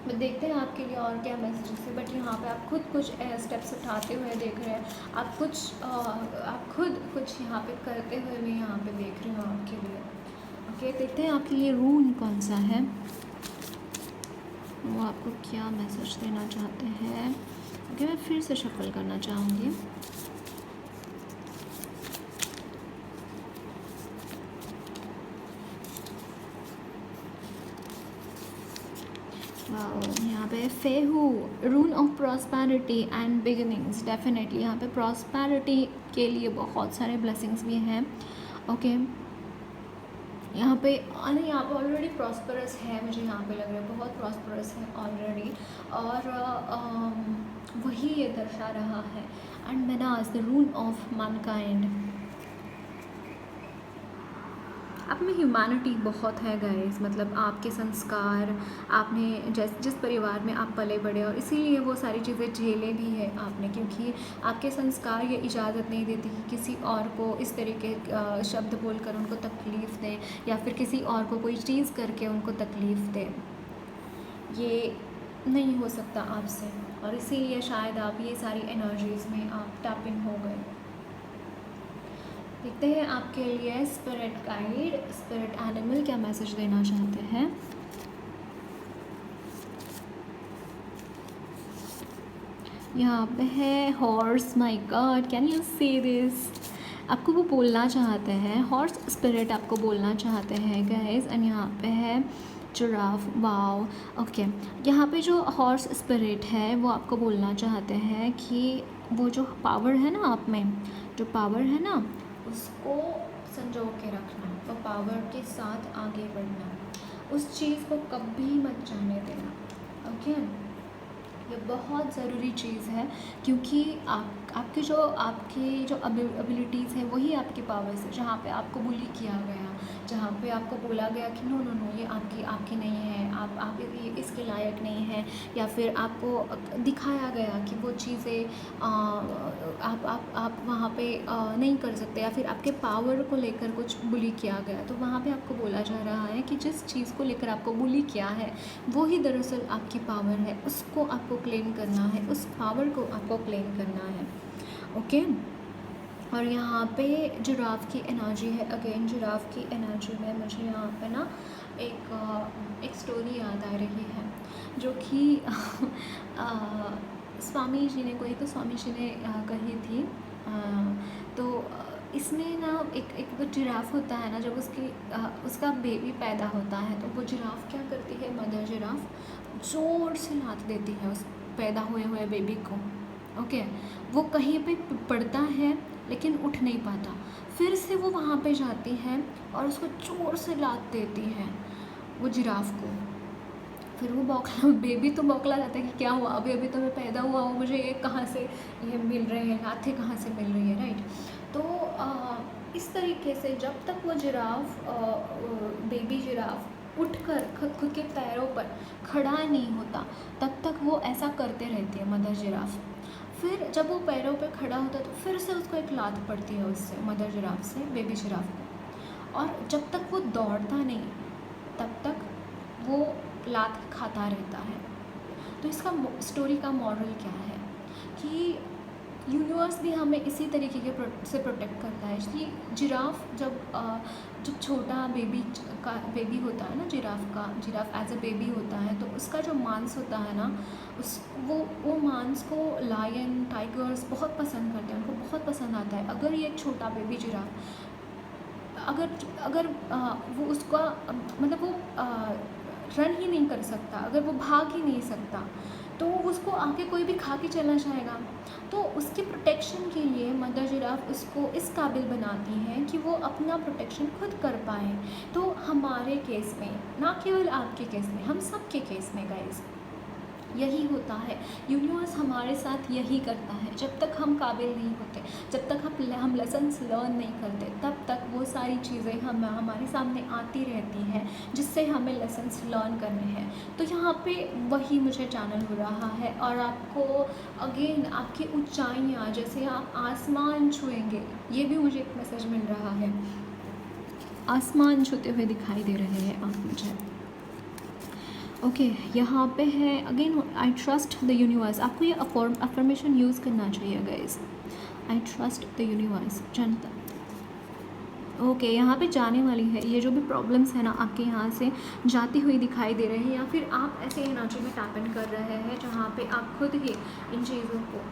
देखते हैं आपके लिए और क्या मैसेजेस है। बट यहाँ पे आप खुद कुछ स्टेप्स उठाते हुए देख रहे हैं, आप खुद कुछ यहाँ पे करते हुए मैं यहाँ पे देख रही हूँ आपके लिए। ओके, देखते हैं आपके लिए रून कौन सा है, वो आपको क्या मैसेज देना चाहते हैं। ओके, मैं फिर से शफल करना चाहूँगी। यहाँ पे Fehu, rune of prosperity and beginnings. Definitely यहाँ पे प्रॉस्पेरिटी के लिए बहुत सारे ब्लेसिंग्स भी हैं। ओके, यहाँ पे यहाँ पे ऑलरेडी प्रॉस्परस है, मुझे यहाँ पे लग रहा है बहुत प्रॉस्परस है ऑलरेडी। और वही ये दर्शा रहा है। And Mannaz, the rune of mankind. आप में ह्यूमैनिटी बहुत है गाइस, मतलब आपके संस्कार, आपने जिस परिवार में आप पले बड़े, और इसीलिए वो सारी चीज़ें झेले भी है आपने, क्योंकि आपके संस्कार ये इजाज़त नहीं देती कि किसी और को इस तरीके शब्द बोलकर उनको तकलीफ़ दें, या फिर किसी और को कोई चीज़ करके उनको तकलीफ़ दें। ये नहीं हो सकता आपसे, और इसीलिए शायद आप ये सारी एनर्जीज़ में आप टैप इन हो गए। देखते हैं आपके लिए स्पिरिट गाइड, स्पिरिट एनिमल क्या मैसेज देना चाहते हैं। यहाँ पे है horse. My God, can you see this? आपको वो बोलना चाहते हैं, हॉर्स स्पिरिट आपको बोलना चाहते हैं गाइस। एंड यहाँ पे है जिराफ। Wow, okay. यहाँ पे जो हॉर्स स्पिरिट है वो आपको बोलना चाहते हैं कि वो जो पावर है ना आप में, जो पावर है ना, उसको संजो के रखना, तो पावर के साथ आगे बढ़ना, उस चीज़ को कभी मत जाने देना। ओके, ये बहुत ज़रूरी चीज़ है, क्योंकि आपकी जो एबिलिटीज़ है वही आपकी पावर्स है। जहाँ पे आपको बुली किया गया, जहाँ पे आपको बोला गया कि नो ये आपकी नहीं है, आप इसके लायक नहीं है, या फिर आपको दिखाया गया कि वो चीज़ें आप वहाँ पे नहीं कर सकते, या फिर आपके पावर को लेकर कुछ बुली किया गया, तो वहाँ पे आपको बोला जा रहा है कि जिस चीज़ को लेकर आपको बुली किया है वो ही दरअसल आपकी पावर है, उसको आपको क्लेम करना है, उस पावर को आपको क्लेम करना है। ओके, और यहाँ पे जिराफ की एनर्जी है। अगेन जिराफ की एनर्जी में मुझे यहाँ पे ना एक स्टोरी याद आ रही है, जो कि स्वामी जी ने कही थी। तो इसमें ना एक वो जिराफ होता है ना, जब उसका बेबी पैदा होता है तो वो जिराफ क्या करती है, मदर जिराफ ज़ोर से लात देती है उस पैदा हुए बेबी को। ओके, वो कहीं पे पड़ता है लेकिन उठ नहीं पाता। फिर से वो वहाँ पे जाती है और उसको ज़ोर से लात देती है वो जिराफ को। फिर वो बेबी तो बौखला जाता है कि क्या हुआ, अभी अभी तो मैं पैदा हुआ हूँ, मुझे ये कहाँ से ये मिल रहे हैं, लातें कहाँ से मिल रही है, राइट। तो इस तरीके से जब तक वो बेबी जिराफ उठकर खुद के पैरों पर खड़ा नहीं होता, तब तक वो ऐसा करते रहती है मदर जिराफ। फिर जब वो पैरों पे खड़ा होता है तो फिर से उसको एक लात पड़ती है उससे, मदर जिराफ से बेबी जिराफ को। और जब तक वो दौड़ता नहीं तब तक वो लात खाता रहता है। तो इसका स्टोरी का मॉरल क्या है कि यूनिवर्स भी हमें इसी तरीके के से प्रोटेक्ट करता है कि जिराफ जब छोटा बेबी होता है ना, जिराफ एज अ बेबी होता है, तो उसका जो मांस होता है ना, वो मांस को लायन टाइगर्स बहुत पसंद करते हैं, उनको बहुत पसंद आता है। अगर ये एक छोटा बेबी जिराफ अगर वो उसका मतलब वो रन ही नहीं कर सकता, अगर वो भाग ही नहीं सकता, तो उसको आके कोई भी खा के चला जाएगा। तो उसके प्रोटेक्शन के लिए मदर जिराफ उसको इस काबिल बनाती हैं कि वो अपना प्रोटेक्शन खुद कर पाए। तो हमारे केस में, ना केवल आपके केस में, हम सब के केस में गाइस यही होता है। यूनिवर्स हमारे साथ यही करता है। जब तक हम काबिल नहीं होते, जब तक हम लेसन्स लर्न नहीं करते, तब तक वो सारी चीज़ें हमारे सामने आती रहती हैं जिससे हमें लेसन्स लर्न करने हैं। तो यहाँ पे वही मुझे चैनल हो रहा है। और आपको अगेन आपकी ऊंचाइयाँ, जैसे आप आसमान छुएंगे, ये भी मुझे एक मैसेज मिल रहा है। आसमान छूते हुए दिखाई दे रहे हैं आप मुझे। ओके, यहाँ पे है again, I trust the universe. आपको ये अफर्मेशन यूज़ करना चाहिए guys. I trust the universe. Janata okay, यहाँ पे जाने वाली है। ये जो भी प्रॉब्लम्स है ना आपके यहाँ से जाती हुई दिखाई दे रहे हैं, या फिर आप ऐसे एनर्जी में टैप इन कर रहे हैं जहाँ पे आप खुद ही इन चीज़ों को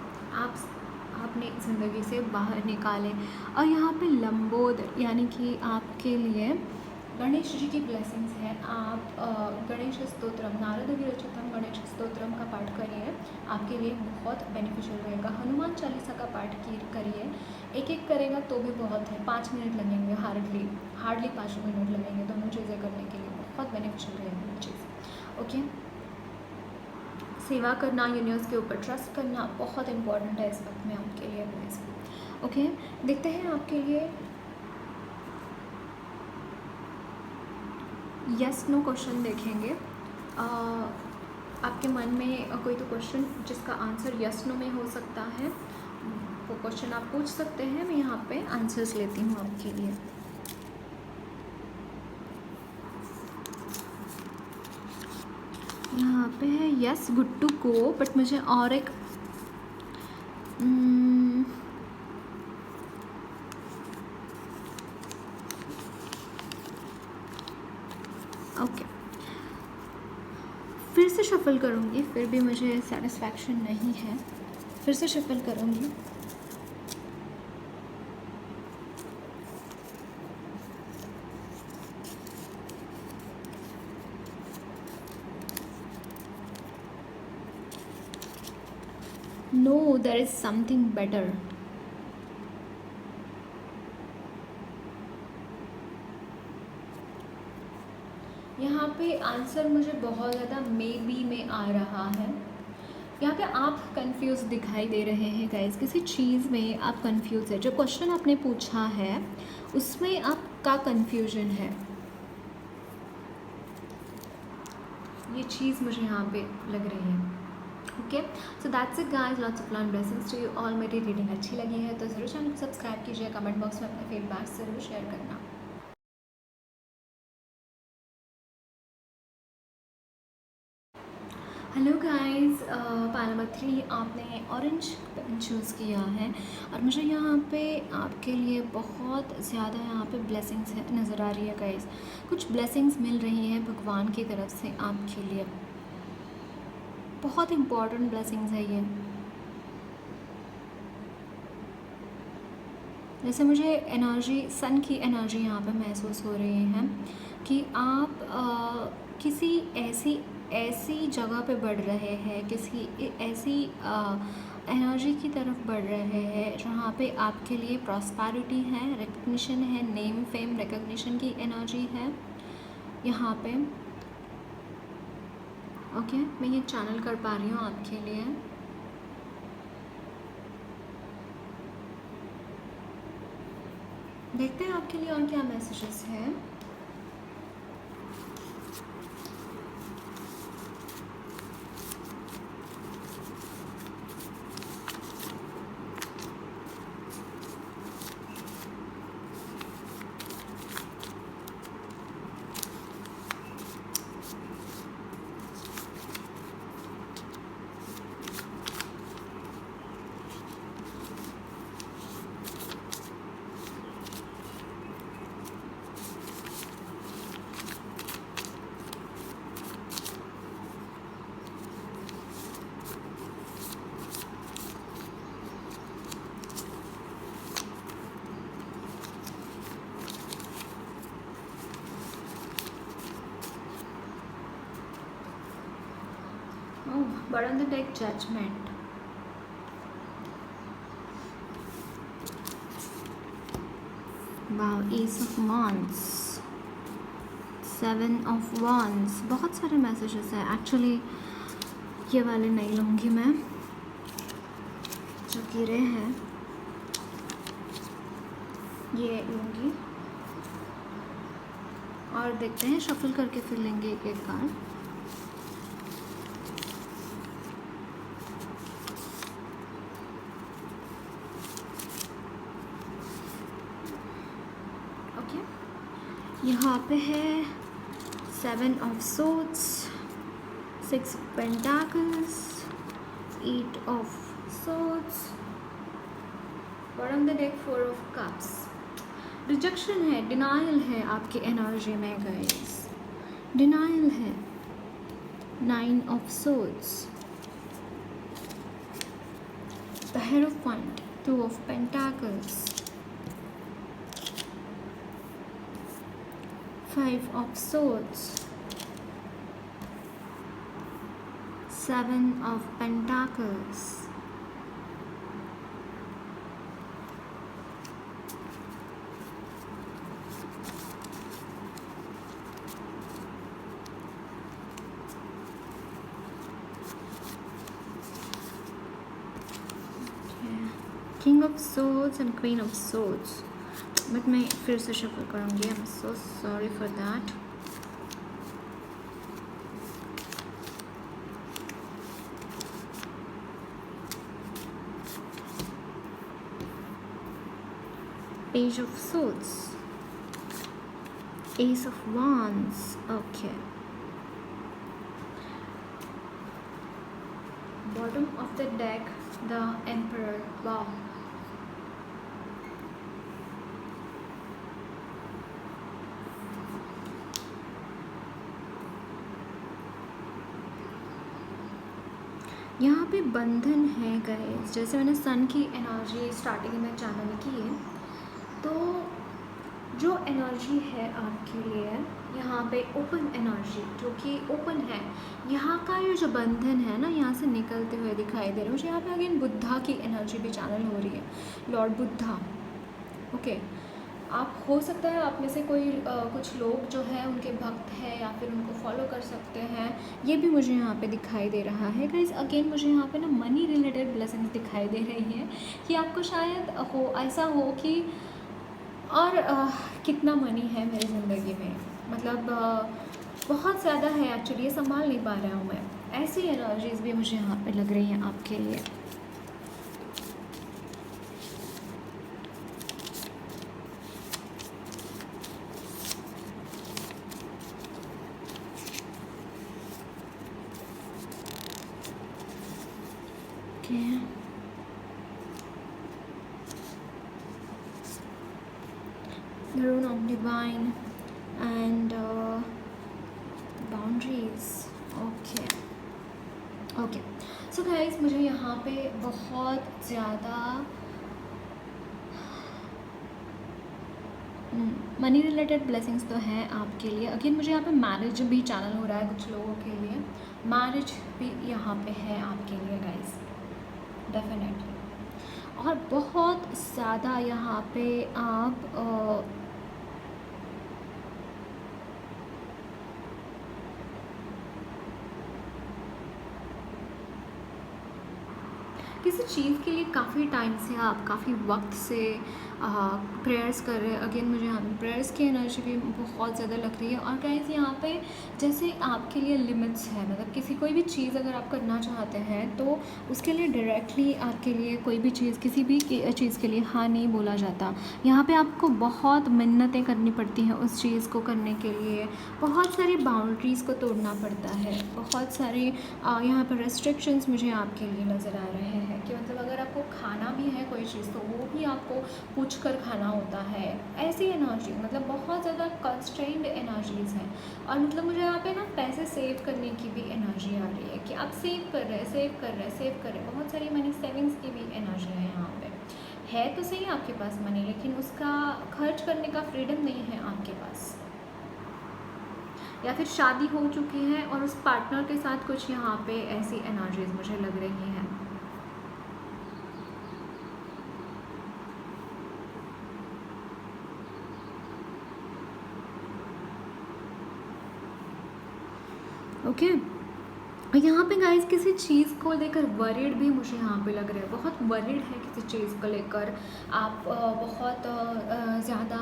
अपने ज़िंदगी से बाहर निकालें। और यहाँ पे लंबोदर यानी कि आपके लिए गणेश जी की ब्लेसिंग्स हैं। आप गणेश स्तोत्रम, नारद विरचितम गणेश स्तोत्रम का पाठ करिए, आपके लिए बहुत बेनिफिशियल रहेगा। हनुमान चालीसा का पाठ करिए, एक करेगा तो भी बहुत है, 5 मिनट लगेंगे, हार्डली 5 मिनट लगेंगे दोनों चीज़ें करने के लिए। बहुत बेनिफिशियल रहेगी ये चीज़। ओके, सेवा करना, यूनिवर्स के ऊपर ट्रस्ट करना बहुत इंपॉर्टेंट है इस वक्त में आपके लिए। ओके, देखते हैं आपके लिए यस नो क्वेश्चन देखेंगे। आपके मन में कोई तो क्वेश्चन जिसका आंसर यस नो में हो सकता है, वो क्वेश्चन आप पूछ सकते हैं। मैं यहाँ पे आंसर्स लेती हूँ आपके लिए। यहाँ पे है yes good to go, but मुझे और एक ओके, फिर से शफल करूँगी, फिर भी मुझे सेटिस्फैक्शन नहीं है। फिर से शफल करूँगी। No, there is something better. यहाँ पे आंसर मुझे बहुत ज़्यादा मे बी में आ रहा है। यहाँ पे आप कंफ्यूज दिखाई दे रहे हैं गाइस, किसी चीज़ में आप कंफ्यूज है। जो क्वेश्चन आपने पूछा है उसमें आपका कंफ्यूजन है, ये चीज़ मुझे यहाँ पे लग रही है। Okay, so that's it guys, lots of learn blessings to you all. मेरी रीडिंग अच्छी लगी है तो ज़रूर चैनल को सब्सक्राइब कीजिए, कमेंट बॉक्स में अपने फीडबैक ज़रूर शेयर करना। हेलो गाइस, पाला नंबर 3 आपने ऑरेंज पेन चूज़ किया है और मुझे यहाँ पे आपके लिए बहुत ज़्यादा यहाँ पे ब्लेसिंग्स है नज़र आ रही है गाइस। कुछ ब्लेसिंग्स मिल रही हैं भगवान की तरफ से आपके लिए, बहुत इम्पॉर्टेंट ब्लेसिंग्स है ये। जैसे मुझे एनर्जी, सन की एनर्जी यहाँ पे महसूस हो रही है कि आप किसी ऐसी ऐसी जगह पे बढ़ रहे हैं, किसी ऐसी एनर्जी की तरफ बढ़ रहे हैं जहाँ पे आपके लिए प्रॉस्पेरिटी है, रिकग्निशन है, नेम फेम रिकग्निशन की एनर्जी है यहाँ पे। ओके, मैं ये चैनल कर पा रही हूँ आपके लिए। देखते हैं आपके लिए और क्या मैसेजेस हैं। But on the deck, judgment. Wow, Ace of Wands, Seven of Wands, बहुत सारे मैसेजेस हैं। एक्चुअली ये वाले नहीं लूँगी मैं, जो गिरे हैं ये लूँगी और देखते हैं, शफल करके फिर लेंगे एक एक कार्ड। यहाँ पे है 7 of Swords, 6 of Pentacles, 8 of Swords, bottom of the deck 4 of Cups। Rejection है, डिनाइल है आपकी एनर्जी में गाइस, डिनाइल है। 9 of Swords, the Hierophant, 2 of Pentacles, 5 of Swords, 7 of Pentacles, King of Swords and Queen of Swords। But मैं फिर से shuffle करूँगी, I am so sorry for that. Page of Swords, Ace of Wands, okay, bottom of the deck the Emperor। Wow, यहाँ पे बंधन है guys. जैसे मैंने सन की एनर्जी स्टार्टिंग में चैनल की है, तो जो एनर्जी है आपके लिए यहाँ पे ओपन एनर्जी, जो कि ओपन है, यहाँ का ये जो बंधन है ना, यहाँ से निकलते हुए दिखाई दे रहे हैं मुझे। यहाँ पे अगेन बुद्धा की एनर्जी भी चैनल हो रही है, लॉर्ड बुद्धा। ओके, आप हो सकता है आप में से कोई कुछ लोग जो है उनके भक्त हैं या फिर उनको फॉलो कर सकते हैं, ये भी मुझे यहाँ पे दिखाई दे रहा है गाइस। अगेन मुझे यहाँ पे ना मनी रिलेटेड ब्लेसिंग्स दिखाई दे रही हैं कि आपको शायद हो ऐसा हो कि और कितना मनी है मेरी ज़िंदगी में, मतलब बहुत ज़्यादा है एक्चुअली, ये संभाल नहीं पा रहा हूँ मैं। ऐसी एनर्जीज़ भी मुझे यहाँ पे लग रही हैं आपके लिए। Okay, the rune of divine and boundaries. Okay okay, so guys मुझे यहाँ पे बहुत ज़्यादा मनी रिलेटेड ब्लेसिंग्स तो हैं आपके लिए। अगेन मुझे यहाँ पे मैरिज भी चैनल हो रहा है कुछ लोगों के लिए, मैरिज भी यहाँ पे है आपके लिए गाइस, डेफिनेटली। और बहुत ज़्यादा यहाँ पे आप किसी चीज़ के लिए काफ़ी टाइम से, आप काफ़ी वक्त से प्रेयर्स कर रहे हैं। अगेन मुझे यहाँ पे प्रेयर्स की एनर्जी भी बहुत ज़्यादा लग रही है। और गाइस यहाँ पे जैसे आपके लिए लिमिट्स है, मतलब किसी कोई भी चीज़ अगर आप करना चाहते हैं तो उसके लिए डायरेक्टली आपके लिए कोई भी चीज़, किसी भी चीज़ के लिए हाँ नहीं बोला जाता। यहाँ पे आपको बहुत मिन्नतें करनी पड़ती हैं उस चीज़ को करने के लिए, बहुत सारी बाउंड्रीज़ को तोड़ना पड़ता है, बहुत सारे यहाँ पर रेस्ट्रिक्शंस मुझे आपके लिए नज़र आ रहे हैं कि मतलब अगर आपको खाना भी है कोई चीज़ तो वो भी आपको पूछ कर खाना होता है। ऐसी एनर्जी, मतलब बहुत ज़्यादा कंस्ट्रेंड एनर्जीज़ हैं। और मतलब मुझे यहाँ पे ना पैसे सेव करने की भी एनर्जी आ रही है कि आप सेव कर रहे हैं, सेव कर रहे हैं, सेव कर रहे हैं। बहुत सारी मनी सेविंग्स की भी एनर्जी है यहाँ पे। है तो सही आपके पास मनी, लेकिन उसका खर्च करने का फ्रीडम नहीं है आपके पास। या फिर शादी हो चुकी है और उस पार्टनर के साथ कुछ यहाँ पे ऐसी एनर्जीज मुझे लग रही हैं। ओके, यहाँ पे गाइस किसी चीज़ को लेकर वरीड भी मुझे यहाँ पे लग रहा है, बहुत वरीड है किसी चीज़ को लेकर आप। बहुत ज़्यादा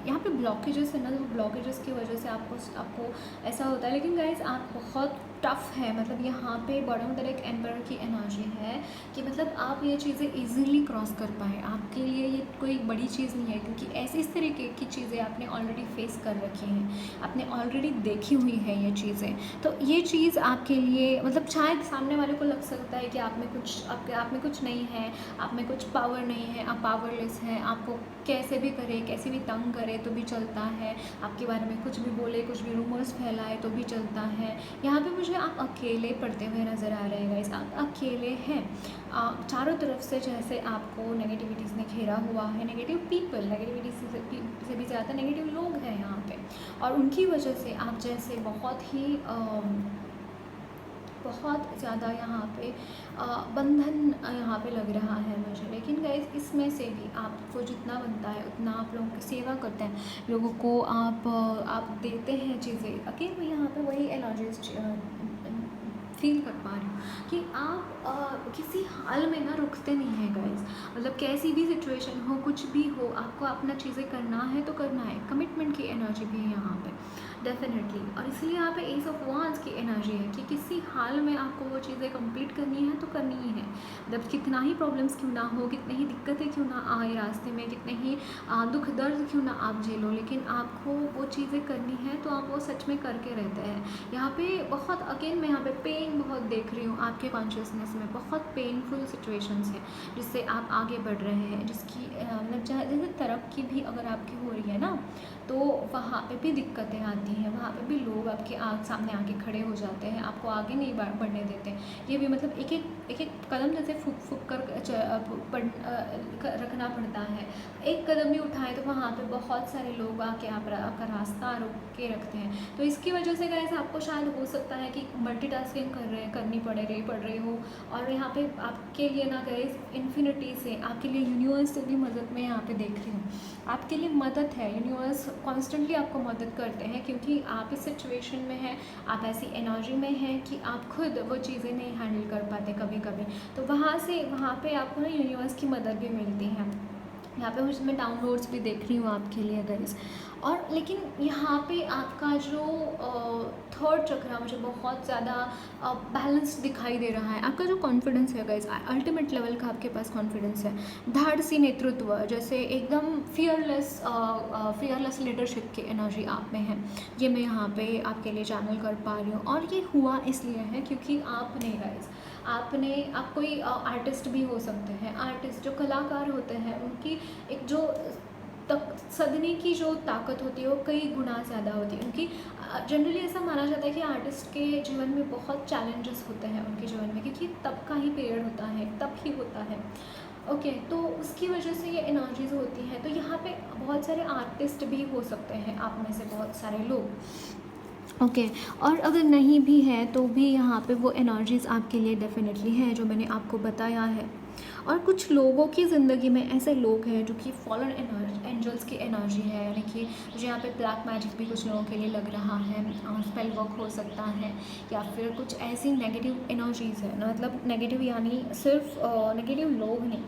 यहाँ पे ब्लॉकेजेस है ना, तो ब्लॉकेजेस की वजह से आपको ऐसा होता है। लेकिन गाइस आप बहुत टफ़ है, मतलब यहाँ पे बॉटम अंदर एक एम्पर की एनर्जी है कि मतलब आप ये चीज़ें इजीली क्रॉस कर पाएँ। आपके लिए ये कोई बड़ी चीज़ नहीं है, क्योंकि ऐसी इस तरीके की चीज़ें आपने ऑलरेडी फेस कर रखी हैं, आपने ऑलरेडी देखी हुई है ये चीज़ें। तो ये चीज़ आपके लिए मतलब शायद सामने वाले को लग सकता है कि आप में कुछ नहीं है, आप में कुछ पावर नहीं है, आप पावरलेस हैं, आपको कैसे भी करे, कैसे भी तंग करे तो भी चलता है, आपके बारे में कुछ भी बोले, कुछ भी रूमर्स फैलाए तो भी चलता है। यहाँ पे मुझे आप अकेले पढ़ते हुए नज़र आ रहे हैं गाइस, आप अकेले हैं। चारों तरफ से जैसे आपको नेगेटिविटीज़ ने घेरा हुआ है, नेगेटिव पीपल, नेगेटिविटी से भी ज़्यादा नेगेटिव लोग हैं यहाँ पे, और उनकी वजह से आप जैसे बहुत ज़्यादा यहाँ पे बंधन यहाँ पे लग रहा है मुझे। लेकिन गाइस इसमें से भी आपको जितना बनता है उतना आप लोगों की सेवा करते हैं, लोगों को आप देते हैं चीज़ें। अकेले मैं यहाँ पे वही एनर्जीज फील कर पा रही हूँ कि आप किसी हाल में ना रुकते नहीं हैं गाइस, मतलब कैसी भी सिचुएशन हो, कुछ भी हो, आपको अपना चीज़ें करना है तो करना है। कमिटमेंट की एनर्जी भी है यहाँ पे डेफिनेटली। और इसलिए यहाँ पे एस ऑफ वांड्स की एनर्जी है कि किसी हाल में आपको वो चीज़ें कंप्लीट करनी है तो करनी ही है। मतलब कितना ही प्रॉब्लम्स क्यों ना हो, कितनी ही दिक्कतें क्यों ना आए रास्ते में, कितने ही दुख दर्द क्यों ना आप झेलो, लेकिन आपको वो चीज़ें करनी है तो आप वो सच में करके रहते हैं। यहाँ पे बहुत अगेन मैं यहाँ पे पेन बहुत देख रही हूँ आपके कॉन्शियसनेस में, बहुत पेनफुल सिचुएशंस हैं जिससे आप आगे बढ़ रहे हैं, जिसकी मतलब जैसे तरक्की भी अगर आपकी हो रही है ना तो वहाँ पे भी दिक्कतें आती हैं, वहाँ पे भी लोग आपके सामने आके खड़े हो जाते हैं, आपको आगे नहीं बढ़ने देते। ये भी मतलब एक एक कदम जैसे फूक कर रखना पड़ता है। एक कदम भी उठाएं तो वहाँ पे बहुत सारे लोग आके आपका रास्ता रोक के रखते हैं। तो इसकी वजह से गाइस आपको शायद हो सकता है कि मल्टीटास्किंग करनी पड़ रही हो, और यहाँ पे आपके लिए ना गाइस इन्फिनिटी से, आपके लिए यूनिवर्स से भी मदद मैं यहाँ पे देख रही हूँ। आपके लिए मदद है, यूनिवर्स कॉन्स्टेंटली आपको मदद करते हैं, क्योंकि आप इस सिचुएशन में हैं, आप ऐसी एनर्जी में हैं कि आप खुद वो चीज़ें नहीं हैंडल कर पाते कभी कभी। तो वहाँ पे आपको ना यूनिवर्स की मदद भी मिलती है। यहाँ पे मैं डाउनलोड्स भी देख रही हूँ आपके लिए गाइस। और लेकिन यहाँ पे आपका जो थर्ड चक्र मुझे बहुत ज़्यादा बैलेंस दिखाई दे रहा है। आपका जो कॉन्फिडेंस है गाइस, अल्टीमेट लेवल का आपके पास कॉन्फिडेंस है, धाड़सी नेतृत्व, जैसे एकदम फियरलेस लीडरशिप की एनर्जी आप में है। ये मैं यहाँ पे आपके लिए चैनल कर पा रही हूँ, और ये हुआ इसलिए है क्योंकि आपने गाइस आप कोई आर्टिस्ट भी हो सकते हैं। आर्टिस्ट जो कलाकार होते हैं उनकी एक जो तक सदने की जो ताकत होती है वो कई गुना ज़्यादा होती है उनकी। जनरली ऐसा माना जाता है कि आर्टिस्ट के जीवन में बहुत चैलेंजेस होते हैं उनके जीवन में, क्योंकि तब का ही पीरियड होता है, तब ही होता है। ओके, तो उसकी वजह से ये एनर्जीज होती हैं। तो यहाँ पे बहुत सारे आर्टिस्ट भी हो सकते हैं, आप में से बहुत सारे लोग। ओके, और अगर नहीं भी है तो भी यहाँ पे वो एनर्जीज़ आपके लिए डेफिनेटली है जो मैंने आपको बताया है। और कुछ लोगों की ज़िंदगी में ऐसे लोग हैं जो कि फॉलन एंजल्स की एनर्जी है, यानी कि मुझे यहाँ पे ब्लैक मैजिक भी कुछ लोगों के लिए लग रहा है, स्पेल वर्क हो सकता है, या फिर कुछ ऐसी नेगेटिव एनर्जीज़ है ना, मतलब नेगेटिव यानी सिर्फ नेगेटिव लोग नहीं,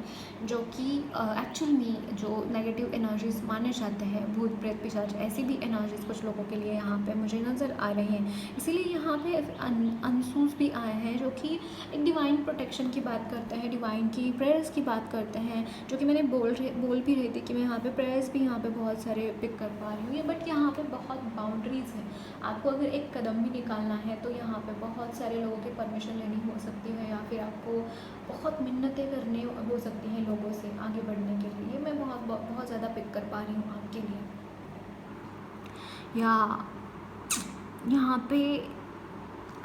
जो कि एक्चुअल में जो नेगेटिव एनर्जीज़ माने जाते हैं, भूत प्रेत पिशाच, ऐसी भी एनर्जीज़ कुछ लोगों के लिए यहाँ पे मुझे नज़र आ रही हैं। इसीलिए यहाँ पे अनसूस भी आए हैं जो कि एक डिवाइन प्रोटेक्शन की बात करते हैं, डिवाइन की प्रेयर्स की बात करते हैं, जो कि मैंने बोल भी रही थी कि मैं यहाँ पे प्रेयर्स भी यहाँ पे बहुत सारे पिक कर पा रही हूँ। बट यहाँ पे बहुत बाउंड्रीज़ हैं, आपको अगर एक कदम भी निकालना है तो यहाँ पे बहुत सारे लोगों की परमिशन लेनी हो सकती है, या फिर आपको बहुत मिन्नतें करने हो सकती हैं लोगों से आगे बढ़ने के लिए। मैं बहुत ज़्यादा पिक कर पा रही हूँ आपके लिए। या यहाँ पे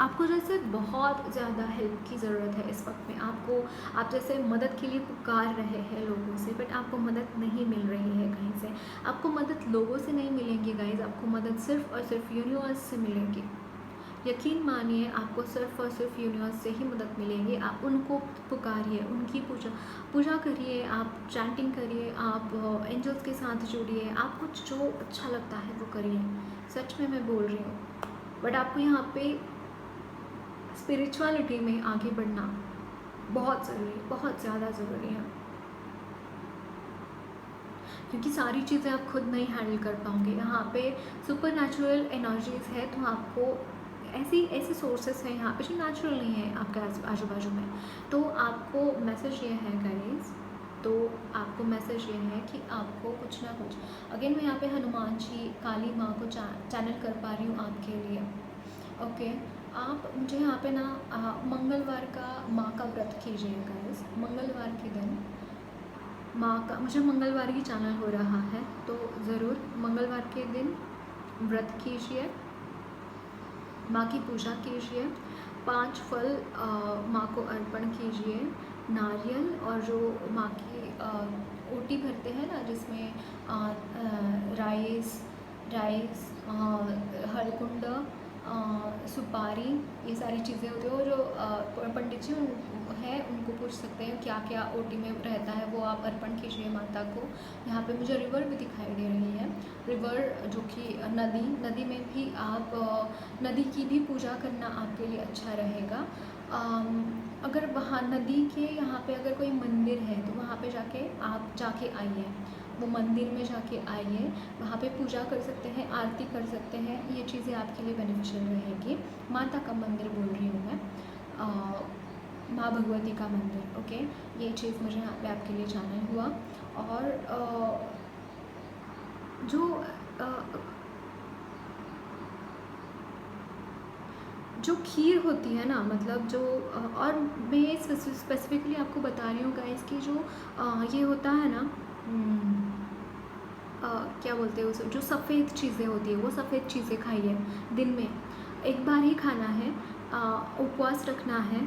आपको जैसे बहुत ज़्यादा हेल्प की ज़रूरत है इस वक्त में, आप जैसे मदद के लिए पुकार रहे हैं लोगों से, बट आपको मदद नहीं मिल रही है कहीं से। आपको मदद लोगों से नहीं मिलेंगी गाइज, आपको मदद सिर्फ और सिर्फ यूनिवर्स से मिलेगी। यकीन मानिए, आपको सिर्फ और सिर्फ यूनिवर्स से ही मदद मिलेगी। आप उनको पुकारिए, उनकी पूजा करिए, आप चैंटिंग करिए, आप एंजल्स के साथ जुड़िए, आप कुछ जो अच्छा लगता है वो करिए। सच में मैं बोल रही हूँ। बट आपको यहाँ पे स्पिरिचुअलिटी में आगे बढ़ना बहुत ज़रूरी, बहुत ज़्यादा ज़रूरी है, क्योंकि सारी चीज़ें आप खुद नहीं हैंडल कर पाओगे। यहाँ पे सुपर नेचुरल एनर्जीज़ है, तो आपको ऐसे सोर्सेस हैं यहाँ पे जो नेचुरल नहीं है आपके आजू बाजू में। तो आपको मैसेज ये है गाइस, तो आपको मैसेज ये है कि आपको कुछ ना कुछ, अगेन मैं यहाँ पे हनुमान जी, काली माँ को चैनल कर पा रही हूँ आपके लिए। ओके, आप मुझे यहाँ पे ना मंगलवार का माँ का व्रत कीजिए गाइस। मंगलवार के दिन माँ का, मुझे मंगलवार ही चैनल हो रहा है, तो ज़रूर मंगलवार के दिन व्रत कीजिए, माँ की पूजा कीजिए, 5 फल माँ को अर्पण कीजिए, नारियल, और जो माँ की ओटी भरते हैं ना, जिसमें राइस, हरकुंड, सुपारी, ये सारी चीज़ें होती हैं। और जो पंडित जी है उनको पूछ सकते हैं क्या क्या ओटी में रहता है, वो आप अर्पण कीजिए माता को। यहाँ पे मुझे रिवर भी दिखाई दे रही है, रिवर जो कि नदी में भी आप नदी की भी पूजा करना आपके लिए अच्छा रहेगा। अगर वहाँ नदी के यहाँ पे अगर कोई मंदिर है तो वहाँ पे जाके आइए, वो मंदिर में जाके आइए, वहाँ पे पूजा कर सकते हैं, आरती कर सकते हैं, ये चीज़ें आपके लिए बेनिफिशियल रहेगी। माता का मंदिर बोल रही हूँ मैं, माँ भगवती का मंदिर। ओके, ये चीज़ मुझे यहाँ पे आपके लिए जाना हुआ। और जो खीर होती है ना, मतलब जो और मैं स्पेसिफिकली आपको बता रही हूँ गाइस कि जो ये होता है ना, क्या बोलते हैं उसे, जो सफ़ेद चीज़ें होती है, वो सफ़ेद चीज़ें खाइए। दिन में एक बार ही खाना है, उपवास रखना है,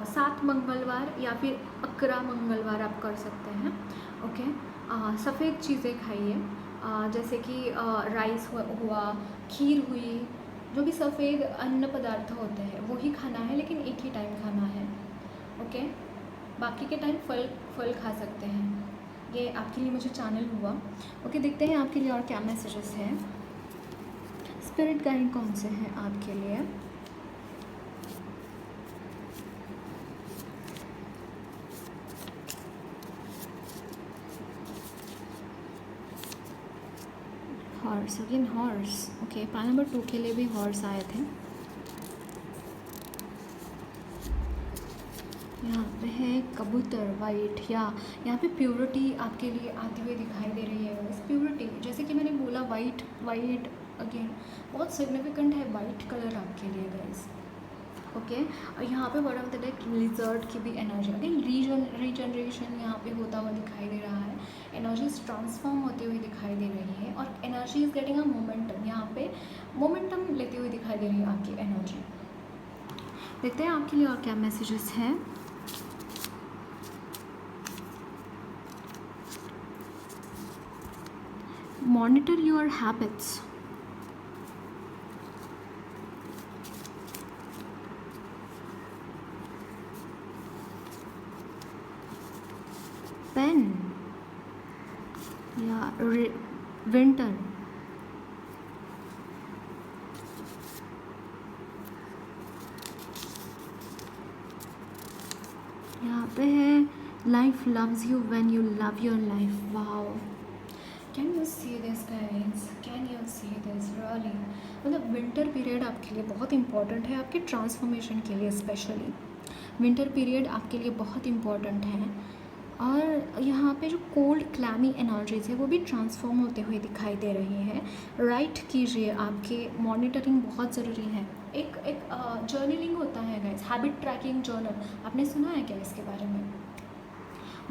7 मंगलवार या फिर 11 मंगलवार आप कर सकते हैं। ओके, सफ़ेद चीज़ें खाइए, जैसे कि राइस हुआ, खीर हुई, जो भी सफ़ेद अन्न पदार्थ होते हैं वो ही खाना है, लेकिन एक ही टाइम खाना है। ओके, बाकी के टाइम फल खा सकते हैं। ये आपके लिए मुझे चैनल हुआ। ओके, देखते हैं आपके लिए और क्या मैसेजेस हैं, स्पिरिट गाइड कौन से हैं आपके लिए। Horse, again horse. ओके, पाल नंबर 2 के लिए भी हॉर्स आए थे। यहाँ पे है कबूतर वाइट, या यहाँ पे प्योरिटी आपके लिए आती हुई दिखाई दे रही है। इस प्योरिटी, जैसे कि मैंने बोला, वाइट अगेन बहुत सिग्निफिकेंट है वाइट कलर आपके लिए गाइस। ओके। और यहाँ पे bottom of the deck lizard की भी एनर्जी, अगेन रीजनरेशन यहाँ पे होता हुआ दिखाई दे रहा है, एनर्जीज ट्रांसफॉर्म होती हुई दिखाई दे रही है, और energy is getting a momentum, यहाँ पे मोमेंटम लेती हुई दिखाई दे रही है आपकी एनर्जी। देखते हैं आपके लिए और क्या मैसेजेस हैं। मॉनिटर योर हैबिट्स, पेन या विंटर, यहाँ पे है life loves you when you love your life. Wow, can you see this guys, can you see this really, मतलब विंटर पीरियड आपके लिए बहुत इंपॉर्टेंट है, आपके ट्रांसफॉर्मेशन के लिए स्पेशली विंटर पीरियड आपके लिए बहुत इम्पॉर्टेंट है। और यहाँ पे जो कोल्ड क्लैमी एनर्जीज है वो भी ट्रांसफॉर्म होते हुए दिखाई दे रही है। राइट कीजिए, आपके मॉनिटरिंग बहुत ज़रूरी है। एक जर्नलिंग होता है गाइस, हैबिट ट्रैकिंग जर्नल, आपने सुना है क्या इसके बारे में?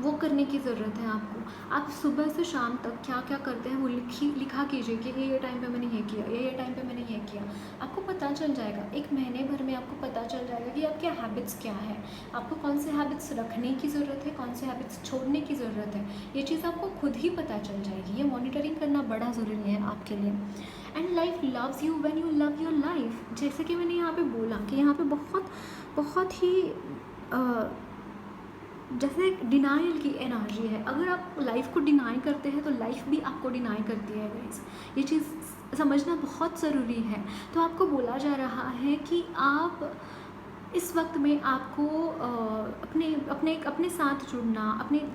वो करने की ज़रूरत है आपको। आप सुबह से शाम तक क्या क्या करते हैं वो लिखा कीजिए कि ये टाइम पे मैंने ये किया, ये टाइम पे मैंने ये किया। आपको पता चल जाएगा, एक महीने भर में आपको पता चल जाएगा कि आपके हैबिट्स क्या है, आपको कौन से हैबिट्स रखने की ज़रूरत है, कौन से हैबिट्स छोड़ने की ज़रूरत है। ये चीज़ आपको खुद ही पता चल जाएगी। ये मॉनिटरिंग करना बड़ा ज़रूरी है आपके लिए। And life loves you when you love your life, जैसे कि मैंने यहाँ पे बोला कि यहाँ पे बहुत ही जैसे एक डिनाइल की एनर्जी है। अगर आप लाइफ को डिनाई करते हैं तो लाइफ भी आपको डिनाई करती है गाइस, ये चीज़ समझना बहुत ज़रूरी है। तो आपको बोला जा रहा है कि आप इस वक्त में आपको अपने साथ जुड़ना,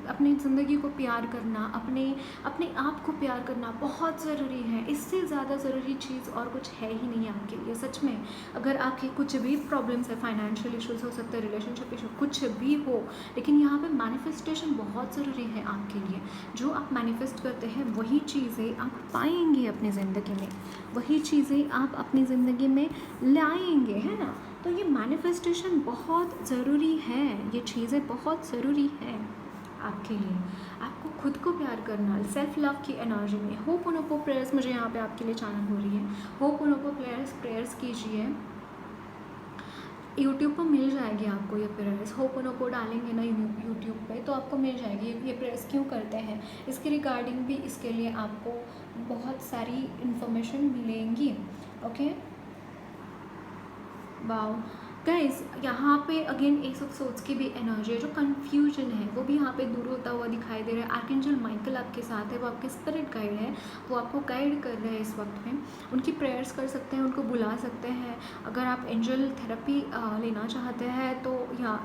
अपनी ज़िंदगी को प्यार करना, अपने आप को प्यार करना बहुत ज़रूरी है। इससे ज़्यादा ज़रूरी चीज़ और कुछ है ही नहीं आपके लिए सच में। अगर आपके कुछ भी प्रॉब्लम्स है, फाइनेंशियल इश्यूज़ हो सकते हैं, रिलेशनशिप इशू, कुछ भी हो, लेकिन यहाँ पे मैनिफेस्टेशन बहुत ज़रूरी है आपके लिए। जो आप मैनिफेस्ट करते हैं वही चीज़ें आप पाएंगे अपनी ज़िंदगी में, वही चीज़ें आप अपनी ज़िंदगी में लाएंगे, है ना। तो ये मैनिफेस्टेशन बहुत ज़रूरी है, ये चीज़ें बहुत ज़रूरी है आपके लिए। आपको खुद को प्यार करना, सेल्फ लव की एनर्जी में होपोनोपो प्रेयर्स मुझे यहाँ पे आपके लिए चैनल हो रही है। होपोनोपो प्रेयर्स कीजिए, यूट्यूब पर मिल जाएगी आपको ये प्रेयर्स। होपोनोपो डालेंगे ना यूट्यूब पे तो आपको मिल जाएगी। ये प्रेयर्स क्यों करते हैं इसके रिगार्डिंग भी, इसके लिए आपको बहुत सारी इन्फॉर्मेशन मिलेंगी। ओके, वाओ गाइस, यहाँ पे अगेन एस ऑफ सोर्ड्स की भी एनर्जी है। जो कन्फ्यूजन है वो भी यहाँ पे दूर होता हुआ दिखाई दे रहा है। आर्कएंजल माइकल आपके साथ है, वो आपके स्पिरिट गाइड है, वो आपको गाइड कर रहे हैं इस वक्त में। उनकी प्रेयर्स कर सकते हैं, उनको बुला सकते हैं। अगर आप एंजल थेरेपी लेना चाहते हैं तो यहाँ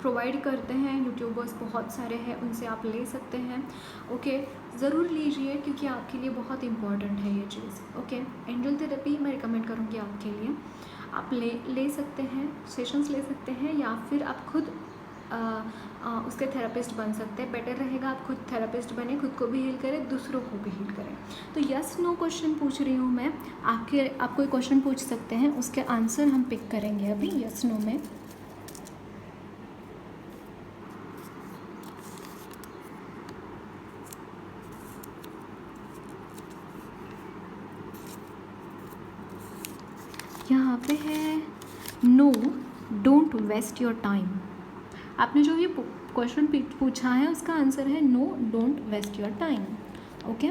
प्रोवाइड करते हैं, यूट्यूबर्स बहुत सारे हैं, उनसे आप ले सकते हैं। ओके, ज़रूर लीजिए क्योंकि आपके लिए बहुत इंपॉर्टेंट है ये चीज़। ओके, एंजल थेरेपी मैं रिकमेंड करूँगी आपके लिए। आप ले सकते हैं, सेशंस ले सकते हैं, या फिर आप खुद उसके थेरेपिस्ट बन सकते हैं। बेटर रहेगा आप खुद थेरेपिस्ट बने, खुद को भी हील करें, दूसरों को भी हील करें। तो यस नो क्वेश्चन पूछ रही हूँ मैं, आप कोई क्वेश्चन पूछ सकते हैं, उसके आंसर हम पिक करेंगे अभी यस नो में। यहाँ पे है no don't waste your time. आपने जो ये क्वेश्चन पूछा है उसका आंसर है no don't waste your time. Okay,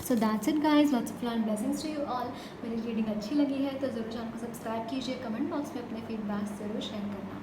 so that's it guys, lots of love and blessings to you all. मेरी रीडिंग अच्छी लगी है तो ज़रूर चैनल को सब्सक्राइब कीजिए, कमेंट बॉक्स में अपने फीडबैक ज़रूर शेयर करना।